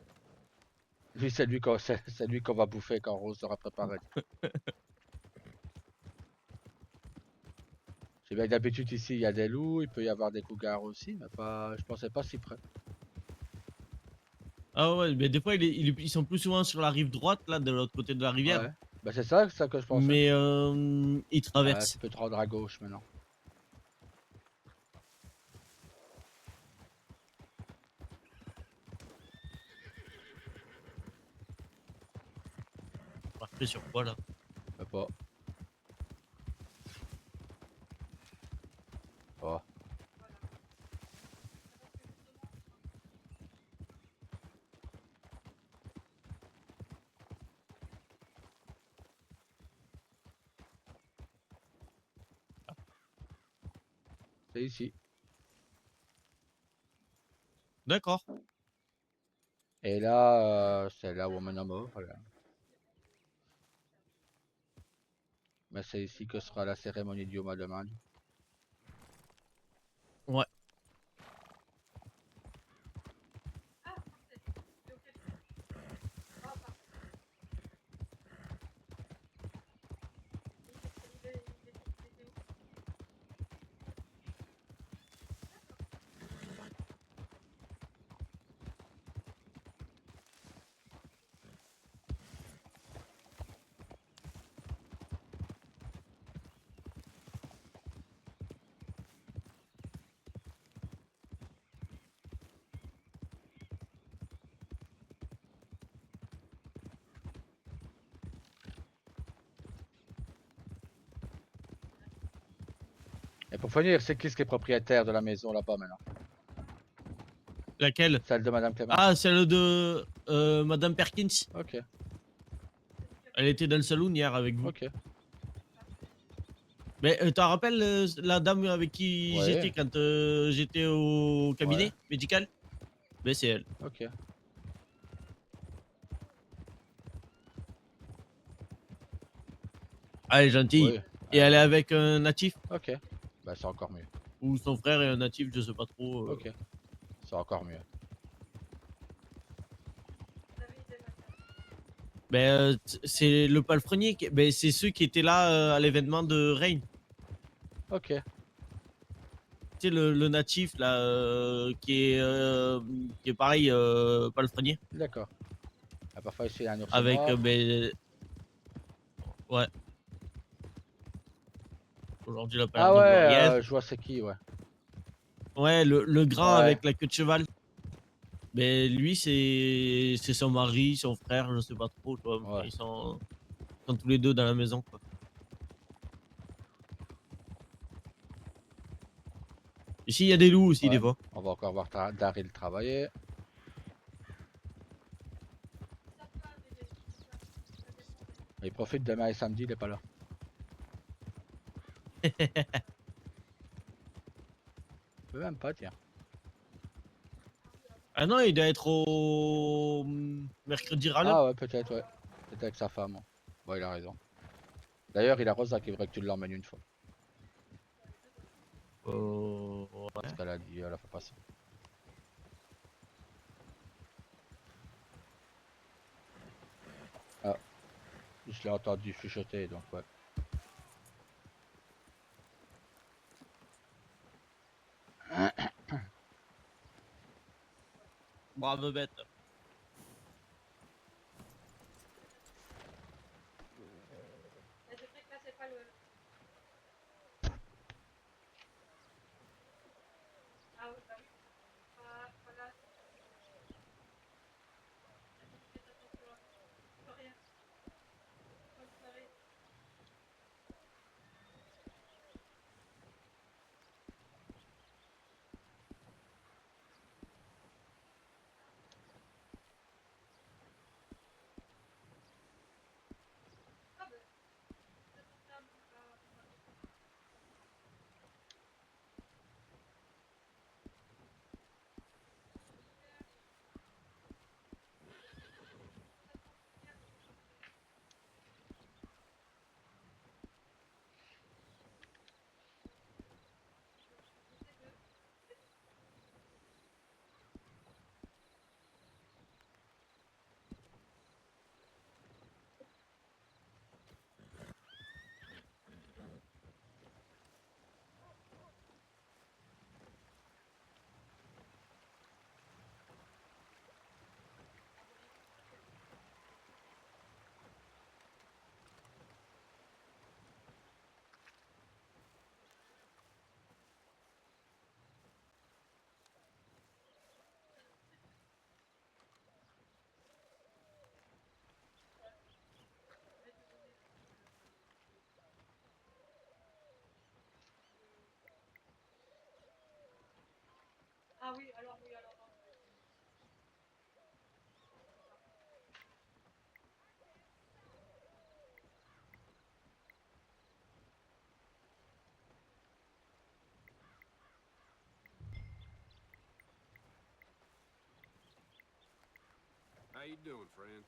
Lui c'est lui qu'on va bouffer quand Rose sera préparée. C'est bien que d'habitude ici il y a des loups, il peut y avoir des cougars aussi, mais pas. Je pensais pas si près. Ah ouais, mais des fois, ils sont plus souvent sur la rive droite, là, de l'autre côté de la rivière. Ouais. Bah c'est ça que je pensais. Mais ils Ah, traversent. tu peux te rendre à gauche maintenant. Marqué sur quoi là? Je sais pas. Oh. C'est ici. D'accord. Et là, c'est là où on mène à mort. Voilà. Mais c'est ici que sera la cérémonie du Yoma demain. Ouais. Et pour finir, c'est qui est propriétaire de la maison là-bas maintenant? Laquelle? Celle de Madame Clément. Ah, celle de Madame Perkins. Ok, Elle était dans le saloon hier avec vous. ok. Mais t'en rappelles la dame avec qui Ouais. j'étais quand j'étais au cabinet Ouais. médical? Mais c'est elle. Ok. Ah, elle est gentille. Oui. Et elle est avec un natif? Ok. Bah c'est encore mieux. Ou son frère est un natif, je sais pas trop. Ok. C'est encore mieux. Ben, c'est le palefrenier. Ben, c'est ceux qui étaient là à l'événement de Reign. Ok. Tu sais, le natif là, qui est pareil, palefrenier. D'accord. Ah, parfois ici il y a un ours Avec, noir. ben. Ouais. Aujourd'hui, il a pas l'air Ah de ouais, voir. Yes. je vois c'est qui, ouais. Ouais, le grand Ouais. avec la queue de cheval. Mais lui, c'est son mari, son frère, je sais pas trop. Tu vois, Ouais. ils sont tous les deux dans la maison, quoi. Ici, il y a des loups aussi, Ouais. des fois. On va encore voir Daryl travailler. Il profite demain et samedi, il est pas là. peux même pas dire. Ah non, il doit être au mercredi râleur. Ah ouais, peut-être, ouais. Peut-être avec sa femme. Ouais, il a raison. D'ailleurs, il a Rosa qui voudrait que tu l'emmènes une fois. Ouais. Parce qu'elle a dit à la fois passée. Ah. Je l'ai entendu chuchoter, donc ouais. Brave bête. How you doing, friend?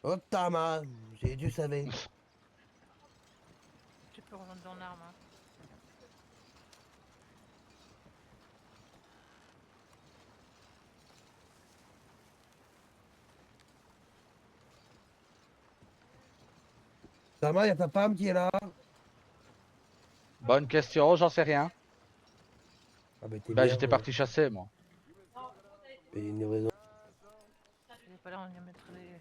Oh ta main, j'ai dû savoir. Tu peux remonter ton arme. Hein. Ta main, y a ta femme qui est là. Bonne question, j'en sais rien. Ah bah t'es Bah bien. j'étais parti chasser moi. Et une raison. Il est pas là, on y mettrait les...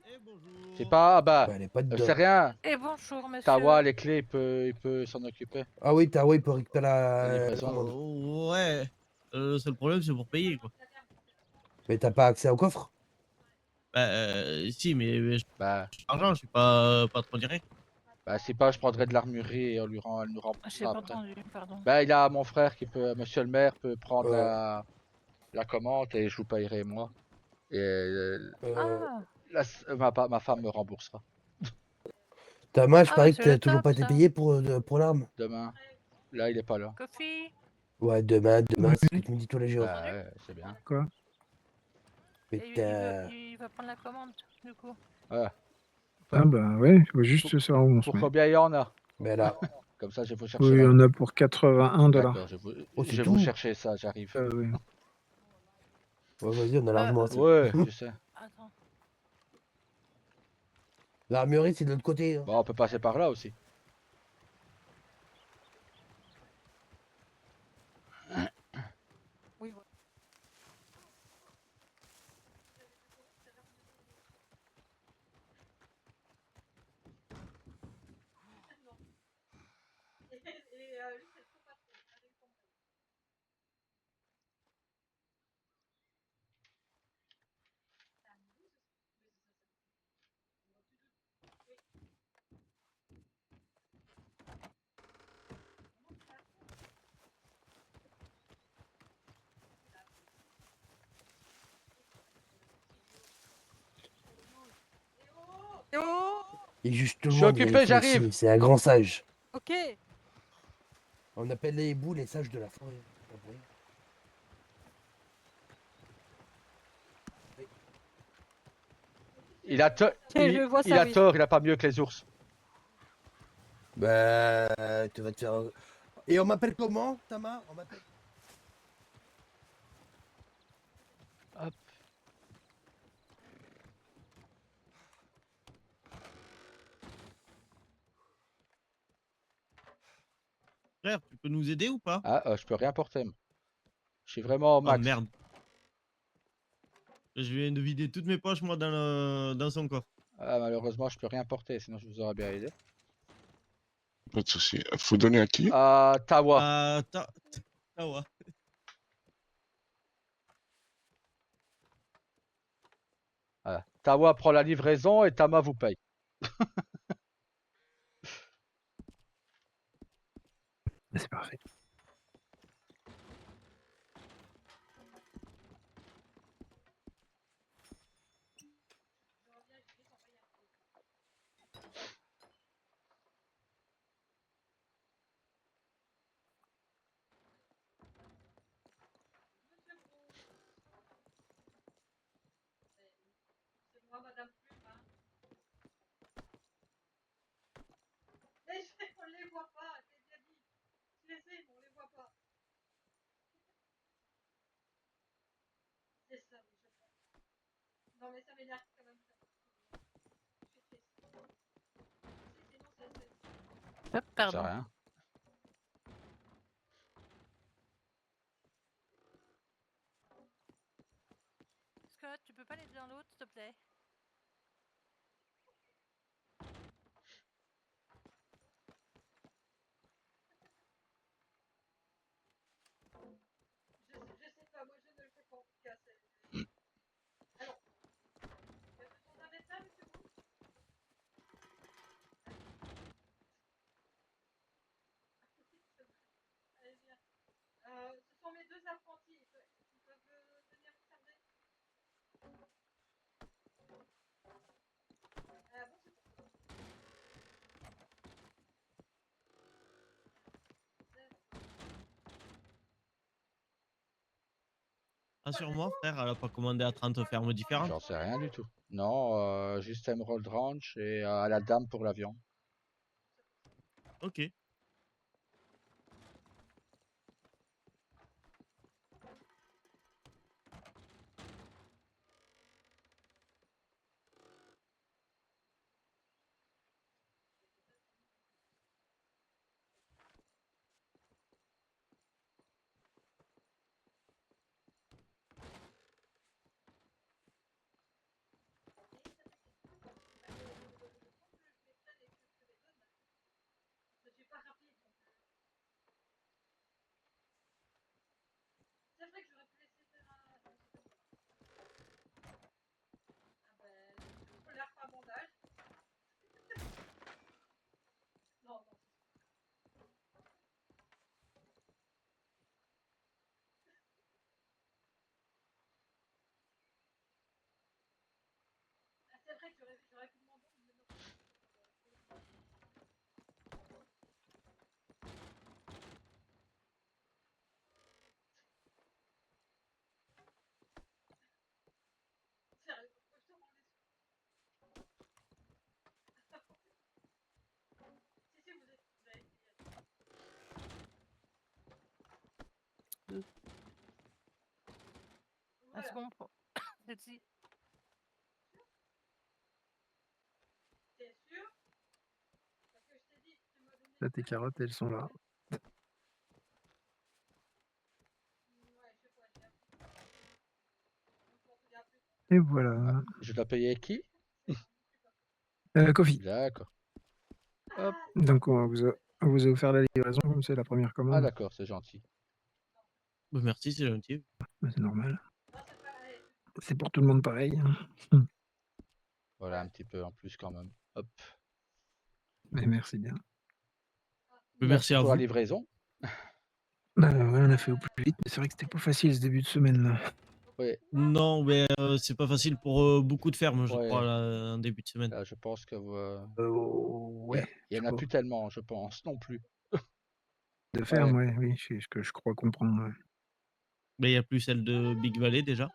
Eh C'est bonjour. pas. Ah bah, Bah, elle est pas c'est dedans. rien. Et bonjour, monsieur. Tawa, les clés, il peut s'en occuper. Ah oui, t'as, oui, pour récupérer La la livraison. commande. Ouais. Le seul problème, c'est pour payer, quoi. Mais t'as pas accès au coffre? Bah, si, mais je Bah, l'argent, je suis pas trop direct. bah c'est pas, je prendrai de l'armurerie et elle nous J'ai remboursera pas après. entendu, pardon. Bah, il a mon frère qui peut, monsieur le maire peut prendre Ouais. la commande et je vous payerai moi. Et Ah, ma femme me remboursera Thomas, je Ah, parie bah, que c'est t'as le toujours top, pas été ça. payé pour l'arme. demain. Là, il est pas là. Coffee. Ouais, demain, Oui, c'est ce que tu me dis tous les jours. Bah, ouais, c'est bien. quoi? Mais Et t'as... il va prendre la commande, du coup. Ouais. Ah bah ouais, il faut juste savoir où on se Pour met. combien il y en a? Mais là, Comme ça, je vais vous chercher Oui, il y là. en a pour 81 D'accord, $. oh, je c'est vais vous tout. chercher ça, j'arrive. Oui. Ouais, vas-y, on a largement assez. Ouais, je sais. Attends. L'armurerie, c'est de l'autre côté. Hein. Bon, on peut passer par là aussi. Oui, voilà. Oh, Il juge tout Je le suis monde, il occupé, réfléchit. j'arrive. C'est un grand sage. ok. On appelle les hiboux les sages de la forêt. Pas pour rien. Il a, to- Je vois il ça, a oui. tort, il a pas mieux que les ours. Bah, tu vas te faire... Et on m'appelle comment, Tama? On m'appelle... Hop. Frère, tu peux nous aider ou pas? Ah, je peux rien porter. Moi. Je suis vraiment au Oh max. merde. Je viens de vider toutes mes poches, moi, dans son coffre. Ah, malheureusement, je peux rien porter, sinon je vous aurais bien aidé. Pas de souci. Faut donner à qui? Tawa. Ouais. Voilà. Tawa prend la livraison et Tama vous paye. C'est parfait. On les voit pas, c'est bien dit. Je les ai, mais on les voit pas. C'est ça, oui, je pense. Non, mais ça m'énerve quand même. Je suis triste. Sinon, c'est... C'est Pardon. rien. Scott, tu peux pas aller dans l'autre, s'il te plaît? Je sais pas, moi je ne le fais pas en tout cas. Alors, on arrête là, monsieur Bou? Allez, bien. Ce sont mes deux apprentis. Ils peuvent venir me servir. Bon, c'est bon. Assure-moi, frère, elle a pas commandé à 30 fermes différentes. J'en sais rien du tout. Non, juste Emerald Ranch et à la dame pour l'avion. Ok. après que j'aurais pu demander, mais non. Sérieux, pourquoi je te rends les sous? Si, si, vous avez essayé. Ah, c'est Voilà, bon. C'est-y. t'es sûr? Parce que je t'ai dit, tu m'as donné Là, tes carottes, elles sont là. ouais, je sais pas, j'ai appris. Donc, on se garde plus. Et voilà. Je dois payer qui? Coffee. D'accord. Hop. Donc, on vous a offert la livraison, comme c'est la première Ah commande. d'accord, c'est gentil. Bah, merci, c'est gentil. Bah, c'est normal. Non, c'est pas, allez, C'est pour tout le monde pareil. Voilà, un petit peu en plus quand même. Hop. Mais merci bien. Merci à pour la vous. livraison. Bah, ouais, on a fait au plus vite, mais c'est vrai que c'était pas facile ce début de semaine là. Oui, Non, mais c'est pas facile pour beaucoup de fermes, je Ouais. crois, là, en début de semaine. là, je pense que Ouais. il y en je a sais plus tellement, je pense, non plus. De ferme, ouais, oui, ce que je crois comprendre. Ouais. Mais il n'y a plus celle de Big Valley déjà.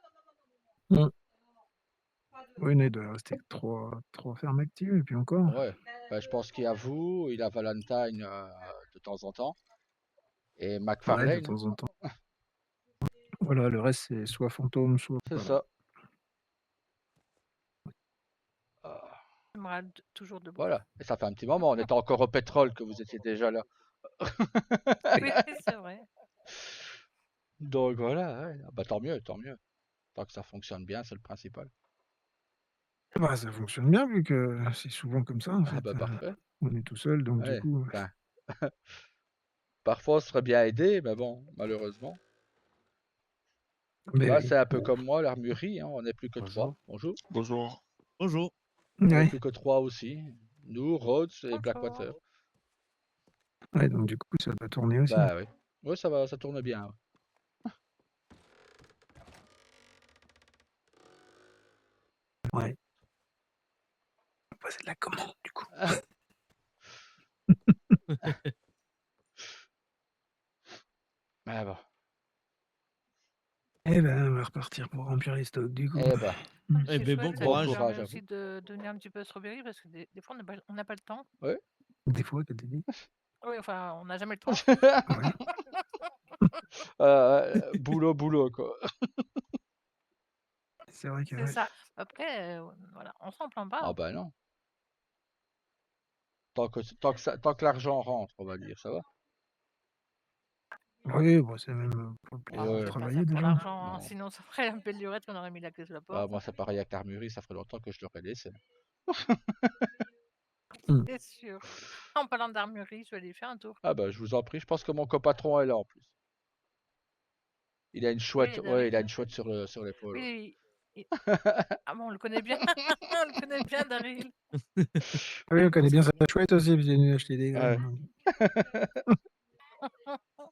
Oui, il doit rester que trois fermes actives, et puis encore. Ouais. Bah, je pense qu'il y a vous, il y a Valentine de temps en temps. Et Ouais, de McFarlane, temps en temps. Voilà, le reste, c'est soit fantôme, soit c'est pas là. ça. Ah, Je me râle toujours debout. voilà. Et ça fait un petit moment, on était encore au pétrole que vous étiez déjà là. Oui, c'est vrai. Donc voilà, ouais. Ah bah, tant mieux, tant mieux. Tant que ça fonctionne bien, c'est le principal. Bah, ça fonctionne bien, vu que c'est souvent comme ça, en Ah fait. bah parfait. On est tout seul, donc du Ouais. coup. Enfin, parfois on serait bien aidé, mais bon, malheureusement. Mais Là, oui. c'est un peu comme moi, l'armurerie, hein, on n'est plus que Bonjour. 3. Bonjour. Bonjour. Bonjour. On n'est Ouais. plus que 3 aussi. Nous, Rhodes et Bonjour. Blackwater. Ouais, donc du coup, ça va tourner aussi. Bah oui. Ouais, ça va, ça tourne bien. Ouais. On va passer de la commande, du coup. Ah bah. Eh ben, on va repartir pour remplir les stocks, du coup. Eh bah. C'est Eh ben, bon chouette, ça courage. nous permet Courage à aussi de donner un petit peu de strawberry parce que des fois on n'a pas le temps. Des fois, que t'as dit. Oui, enfin, on n'a jamais le temps. Ouais. Boulot, boulot, quoi. C'est vrai que. C'est Ouais. ça. Après, voilà, on s'en plaint pas. Ah bah non. Tant que l'argent rentre, on va dire, ça va. Oui, bon, c'est même pour le plaisir Ah, on de Ouais. fait pas travailler ça pour déjà. l'argent, hein, Non. sinon ça ferait un belle lurette qu'on aurait mis la clé sous la Ah, porte. moi, c'est pareil avec l'armurerie, ça ferait longtemps que je l'aurais laissé. C'est sûr. En parlant d'armurerie, je vais aller faire un tour. Ah bah, je vous en prie, je pense que mon copatron est là en plus. Il a une chouette, Oui, ouais, il a Daryl. une chouette sur l'épaule. Ouais. Oui, ah bon, on le connaît bien. On le connaît bien, Daryl. Ah oui, on connaît bien sa chouette aussi, vous venu acheter des Ouais. graines. donc.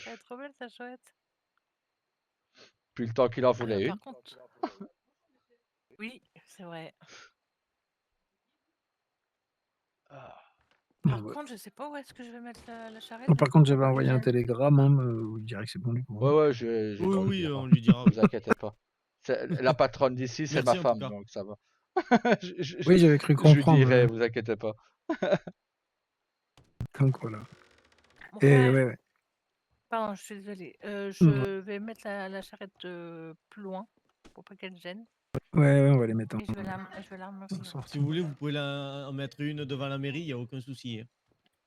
Elle est trop belle, ta chouette. Puis le temps qu'il en voulait une. Par contre... Oui, c'est vrai. Par Ouais. contre, je sais pas où est-ce que je vais mettre la charrette. Par contre, j'avais Faut que envoyé un j'aille. télégramme, hein, où il dirait que c'est bon, du coup. Ouais, ouais, j'ai Oui, dû lui oui, dire, on hein. lui dira. Vous inquiétez pas. La patronne d'ici, c'est ma Merci en tout femme, cas. donc ça va. Oui, j'avais cru Je lui comprendre. dirai, Ouais. vous inquiétez pas. Donc voilà. Mon Et frère, ouais, ouais. pardon, je suis désolée. Ouais. Je vais mettre la charrette plus loin pour pas qu'elle gêne. Ouais, on va les mettre en. Et je vais l'armurerie. Si vous voulez, vous pouvez en mettre une devant la mairie, il n'y a aucun souci. Hein.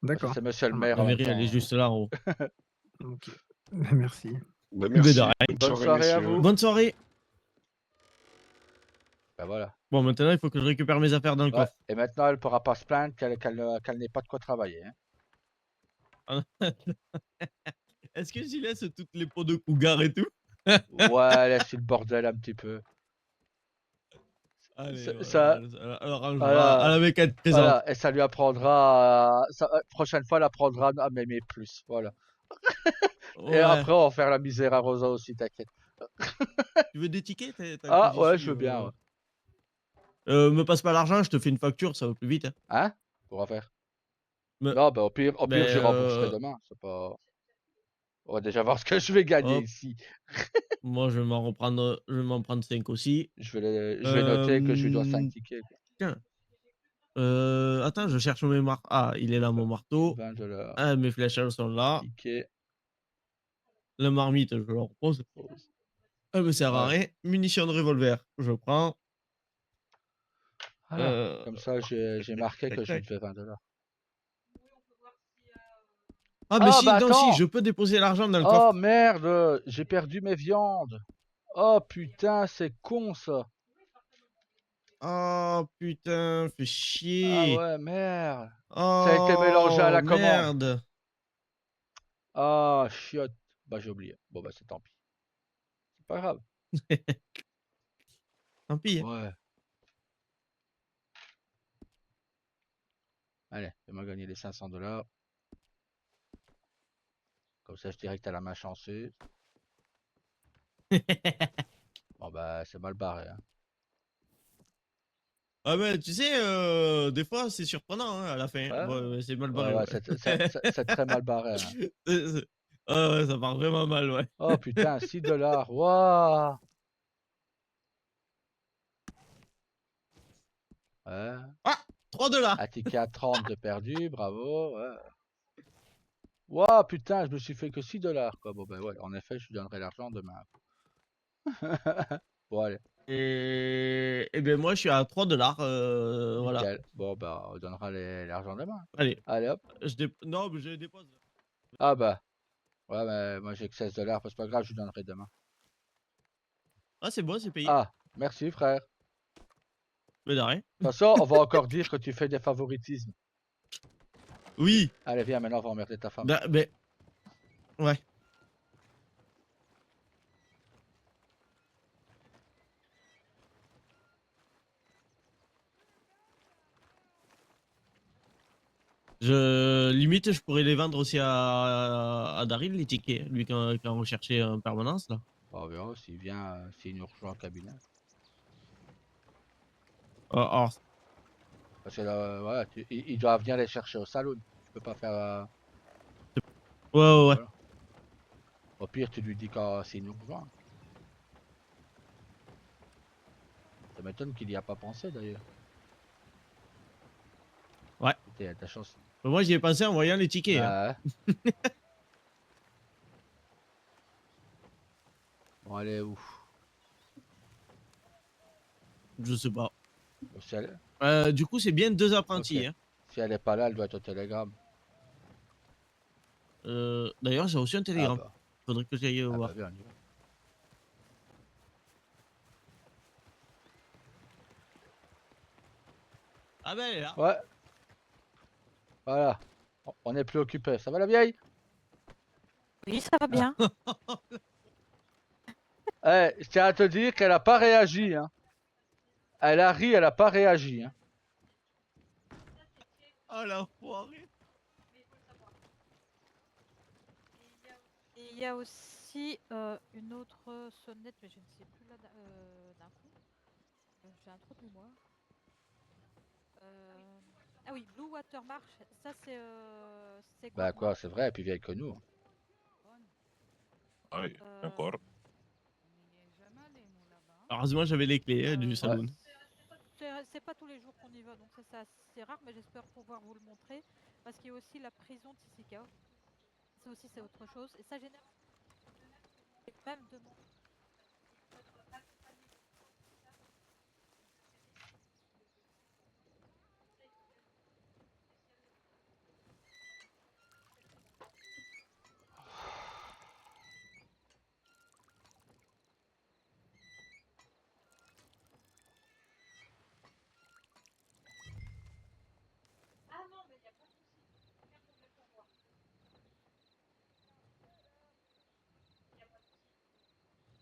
D'accord. C'est monsieur le Ça maire La en même mairie, elle est temps. juste là en haut. Ok. Merci. Bah, Mais merci. de rien. Bonne soirée à messieurs. vous. Bonne soirée. Ben voilà. Bon, maintenant, il faut que je récupère mes affaires dans le Ouais. coffre. Et maintenant, elle pourra pas se plaindre qu'elle n'ait pas de quoi travailler. Hein. Est-ce que j'y laisse toutes les pots de cougar et tout? Ouais, laisse le bordel un petit peu. Allez, Ça, elle rangera voilà, à la mécanique présente. voilà, et ça lui apprendra, prochaine fois, elle apprendra à m'aimer plus. Voilà. Et Ouais. après, on va faire la misère à Rosa aussi, t'inquiète. Tu veux des tickets? T'as Ah, que ouais, ici, je veux bien. Ouais. Me passe pas l'argent, je te fais une facture, ça va plus vite. Hein. Hein? Pour faire? Me- Non, bah au pire, Ben, j'y rembourserai demain. C'est pas. On va déjà voir ce que je vais gagner hop, ici. moi je vais m'en prendre 5 aussi. Je vais noter que je lui dois 5 Euh, tickets. Quoi. Tiens, attends, je cherche mes marteaux. Ah, il est là mon marteau. 20 $. Ah, mes flèches elles sont là. Ticket. La marmite, je le repose. Pause. Elle me sert à Ouais. rien. Munitions de revolver, je prends. Voilà. Comme ça, j'ai Tac, marqué tac, que je lui tac. devais 20 $. Ah, mais Ah, si, bah non, si, attends! je peux déposer l'argent dans le Oh coffre. merde! J'ai perdu mes viandes! Oh putain, c'est con ça! Oh putain, fais Ah chier. ouais, merde! Ça a été mélangé à Oh la commande! merde. Ah, chiotte! Bah, j'ai oublié. Bon, bah, c'est tant pis. C'est pas grave. Tant pis. Hein. Ouais. Allez, fais-moi gagner les 500 $. Comme ça, je dirais que t'as la main chanceuse. Bon, bah, c'est mal barré. Hein. Ah ben, tu sais, des fois, c'est surprenant hein, à la fin. Ouais, Bon, c'est mal ouais, barré, ouais, ouais. c'est très mal barré. Hein. Ah ouais, ça part vraiment mal, ouais. Oh putain, 6 $. Waouh! Ouais. Ah, 3 $. Un ticket à 30 de perdu, bravo. Ouais. Waouh, putain, je me suis fait que 6 $. Quoi. Bon, ben ouais, en effet, je lui donnerai l'argent demain. Bon, allez, Et ben moi, je suis à 3 $. Voilà. nickel. Bon, bah, on donnera l'argent demain. Allez, Allez, hop. non, mais je les dépose. Ah, bah, ouais, mais moi j'ai que 16 $, c'est pas grave, je lui donnerai demain. Ah, c'est bon, c'est payé. Ah, merci, frère. Mais de rien. De toute façon, on va encore dire que tu fais des favoritismes. Oui. Allez, viens, maintenant, on va emmerder ta femme. Ben, ouais. Limite, je pourrais les vendre aussi à Daryl, les tickets, lui quand on recherchait en permanence, là. On verra s'il vient, s'il nous rejoint au cabinet. Alors, Parce que là, voilà, il doit venir les chercher au salon. Tu peux pas faire. ouais. Voilà. Au pire, tu lui dis quand s'il nous rejoint. Ça m'étonne qu'il y a pas pensé d'ailleurs. Ouais. T'as chance. Moi, j'y ai pensé en voyant les tickets. Hein. Bah, ouais. Bon, allez, où? Je sais pas. Si elle... Du coup, c'est bien 2 apprentis. Ok. Hein. Si elle est pas là, elle doit être au télégramme. D'ailleurs, j'ai reçu un Ah télégramme. bah, Faudrait que j'aille ah voir. bah, viens, on y va. Ah ben, elle est là. Ouais. Voilà. On est plus occupé. Ça va la vieille? Oui, ça va bien. Eh, je tiens à te dire qu'elle a pas réagi. Hein. Elle a ri, elle a pas réagi. Hein. Oh l'enfoiré. Et il y a aussi une autre sonnette, mais je ne sais plus là d'un coup. J'ai un trou de mémoire. Ah oui, Blue Water Marsh, ça c'est Bah quoi quoi, c'est vrai, et puis vieille que nous. Ah oui, d'accord. Heureusement, j'avais les clés hein, du salon. C'est pas tous les jours qu'on y va, donc ça c'est assez rare, mais j'espère pouvoir vous le montrer. Parce qu'il y a aussi la prison Tissika. Ça aussi c'est autre chose. Et ça génère même de mon... Ah non, mais il n'y a pas de souci. Aucun problème pour moi. Il n'y a pas de souci.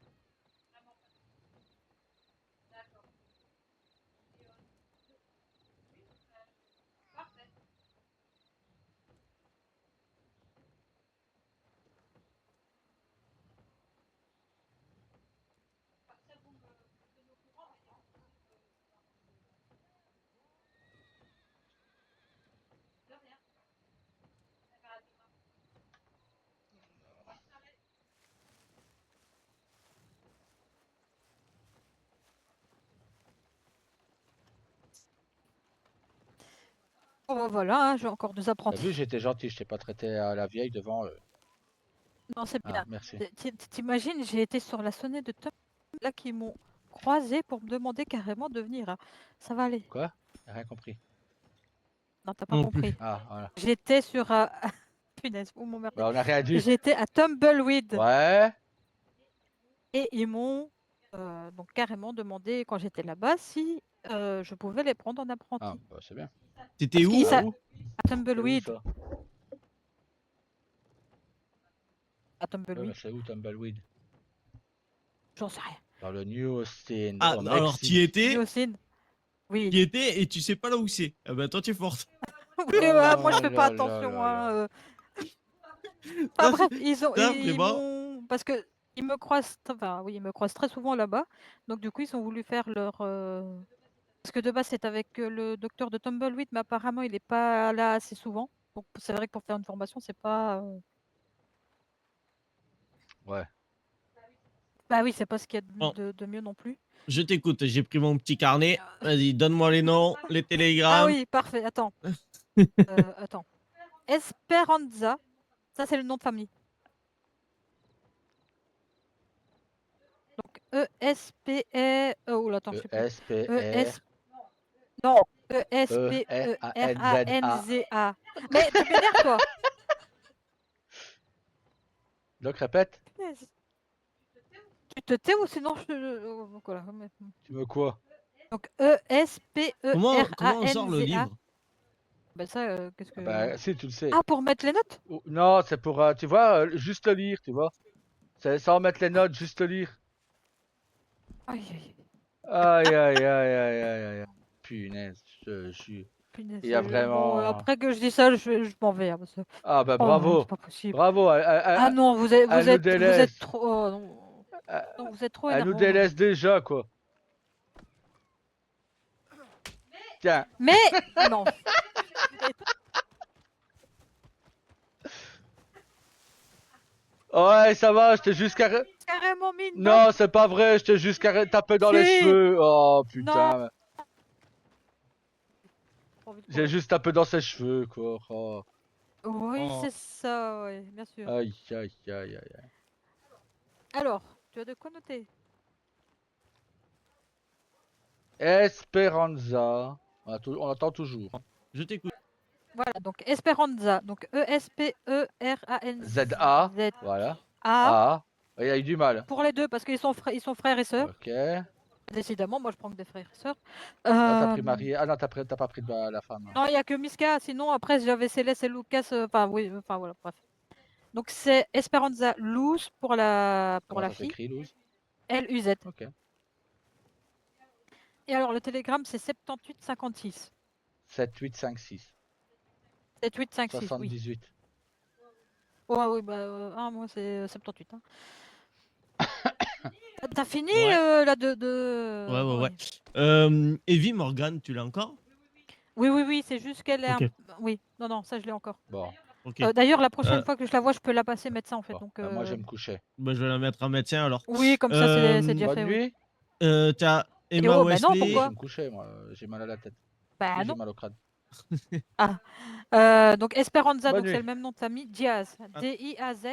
Oh, bah, voilà, hein, j'ai encore deux T'as apprentis. vu, j'étais gentil, je t'ai pas traité à la vieille devant eux. Non, c'est Ah, bien. merci. T'imagines, j'ai été sur la sonnette de Tom, là, qui m'ont croisé pour me demander carrément de venir, hein. Ça va aller. Quoi? J'ai rien compris. Non, t'as pas Non plus. compris. Ah, voilà. J'étais sur... Punaise, vous m'emmerdez. Bah, on a rien dit. J'étais à Tumbleweed. Ouais. Et ils m'ont donc carrément demandé, quand j'étais là-bas, si je pouvais les prendre en apprenti. Ah, bah, c'est bien. T'étais Parce où qu'ils Ah, sa- où? À C'est où, Tumbleweed. ça? À Ouais, Tumbleweed. mais c'est où Tumbleweed? J'en sais rien. Dans le New Austin, Ah, au alors Mexique. t'y étais, Yosine. Oui. t'y étais et tu sais pas là où c'est. Ah bah toi tu es forte. Oui, ouais, moi je Oh fais pas là là attention. là là. Hein, Enfin bref, ils vraiment. m'ont... Parce que ils me croisent... Enfin oui, ils me croisent très souvent là-bas. Donc du coup, ils ont voulu faire leur... Parce que de base, c'est avec le docteur de Tumbleweed, mais apparemment, il est pas là assez souvent. Donc c'est vrai que pour faire une formation, c'est pas... Ouais. Bah oui, c'est pas ce qu'il y a Bon. de mieux non plus. Je t'écoute, j'ai pris mon petit carnet. Vas-y, donne-moi les noms, les Ah télégrammes. oui, parfait. Attends. Attends. Esperanza. Ça, c'est le nom de famille. Donc E-S-P-E... Oh là, attends, je sais plus. E-S-P-R. E-S... Non. E-S-P-E-R-A-N-Z-A. Mais tu m'énerves, toi. Donc, répète. Punaise. Tu te tais ou sinon je te... voilà. Tu me quoi? Donc E-S-P-E-R-A-N-Z-A. Comment on sort le livre? Bah ça, qu'est-ce que... Bah, si, tu le sais. Ah, pour mettre les notes? Non, c'est pour, tu vois, juste le lire, tu vois. C'est sans mettre les notes, juste le lire. Aïe, aïe, Aïe, aïe, aïe, aïe, aïe, aïe. Punaise, je suis. punaise. Il y a Bon, vraiment. après que je dis ça, je m'en vais. Hein, parce que... Ah, bah, Oh, bravo. c'est pas possible. Bravo. Ah non, vous êtes elle nous délaisse. trop... oh, non. Non, vous êtes trop Elle nous énervant. délaisse déjà, quoi. Tiens. Mais non. Ouais, ça va, je t'ai juste Carrément mis une Non, c'est pas vrai, je t'ai juste tapé dans les Si. cheveux. Oh, putain. J'ai juste... juste tapé dans ses cheveux, quoi. Oh. Oui, Oh. c'est ça, ouais, bien sûr. Aïe, aïe, aïe, aïe, aïe. Alors, tu as de quoi noter? Esperanza. On attend toujours. Je t'écoute. Voilà, donc Esperanza. Donc E-S-P-E-R-A-N-Z. Z-A. Voilà. A. Ah. Il y a eu du mal. Pour les deux, parce qu'ils sont, ils sont frères et sœurs. Ok. Ah, Décidément, moi je prends que des frères et sœurs. t'as pris Marie. Ah non, t'as pas pris de la femme. Non, il n'y a que Miska. Sinon, après, j'avais Céleste et Lucas. Enfin, oui, enfin voilà, bref. Donc, c'est Esperanza Luz pour la Comment ça fille. s'écrit, Luz? L-U-Z. Ok. Et alors, le télégramme, c'est 7856. 7, 8, 5, 6. 7856, oui. 78. Ouais, oui, bah, moi, c'est 78. Hein. T'as fini Ouais. là de... Ouais. Evie Morgan, tu l'as encore? Oui, c'est juste qu'elle est... Ok. Oui, non, ça, je l'ai encore. Bon. Ok. D'ailleurs, la prochaine fois que je la vois, je peux la passer médecin, en fait. Bon. Donc, Moi, je vais me coucher. Bah, je vais la mettre en médecin alors. Oui, comme ça, c'est déjà Bonne fait. nuit. Oui. T'as Et Emma oh, bah non, Wesley. Je vais pourquoi me coucher, moi. J'ai mal à la tête. Bah J'ai non. mal au crâne. Donc Esperanza, Bonne donc c'est nuit. le même nom de famille. Diaz. D-I-A-Z.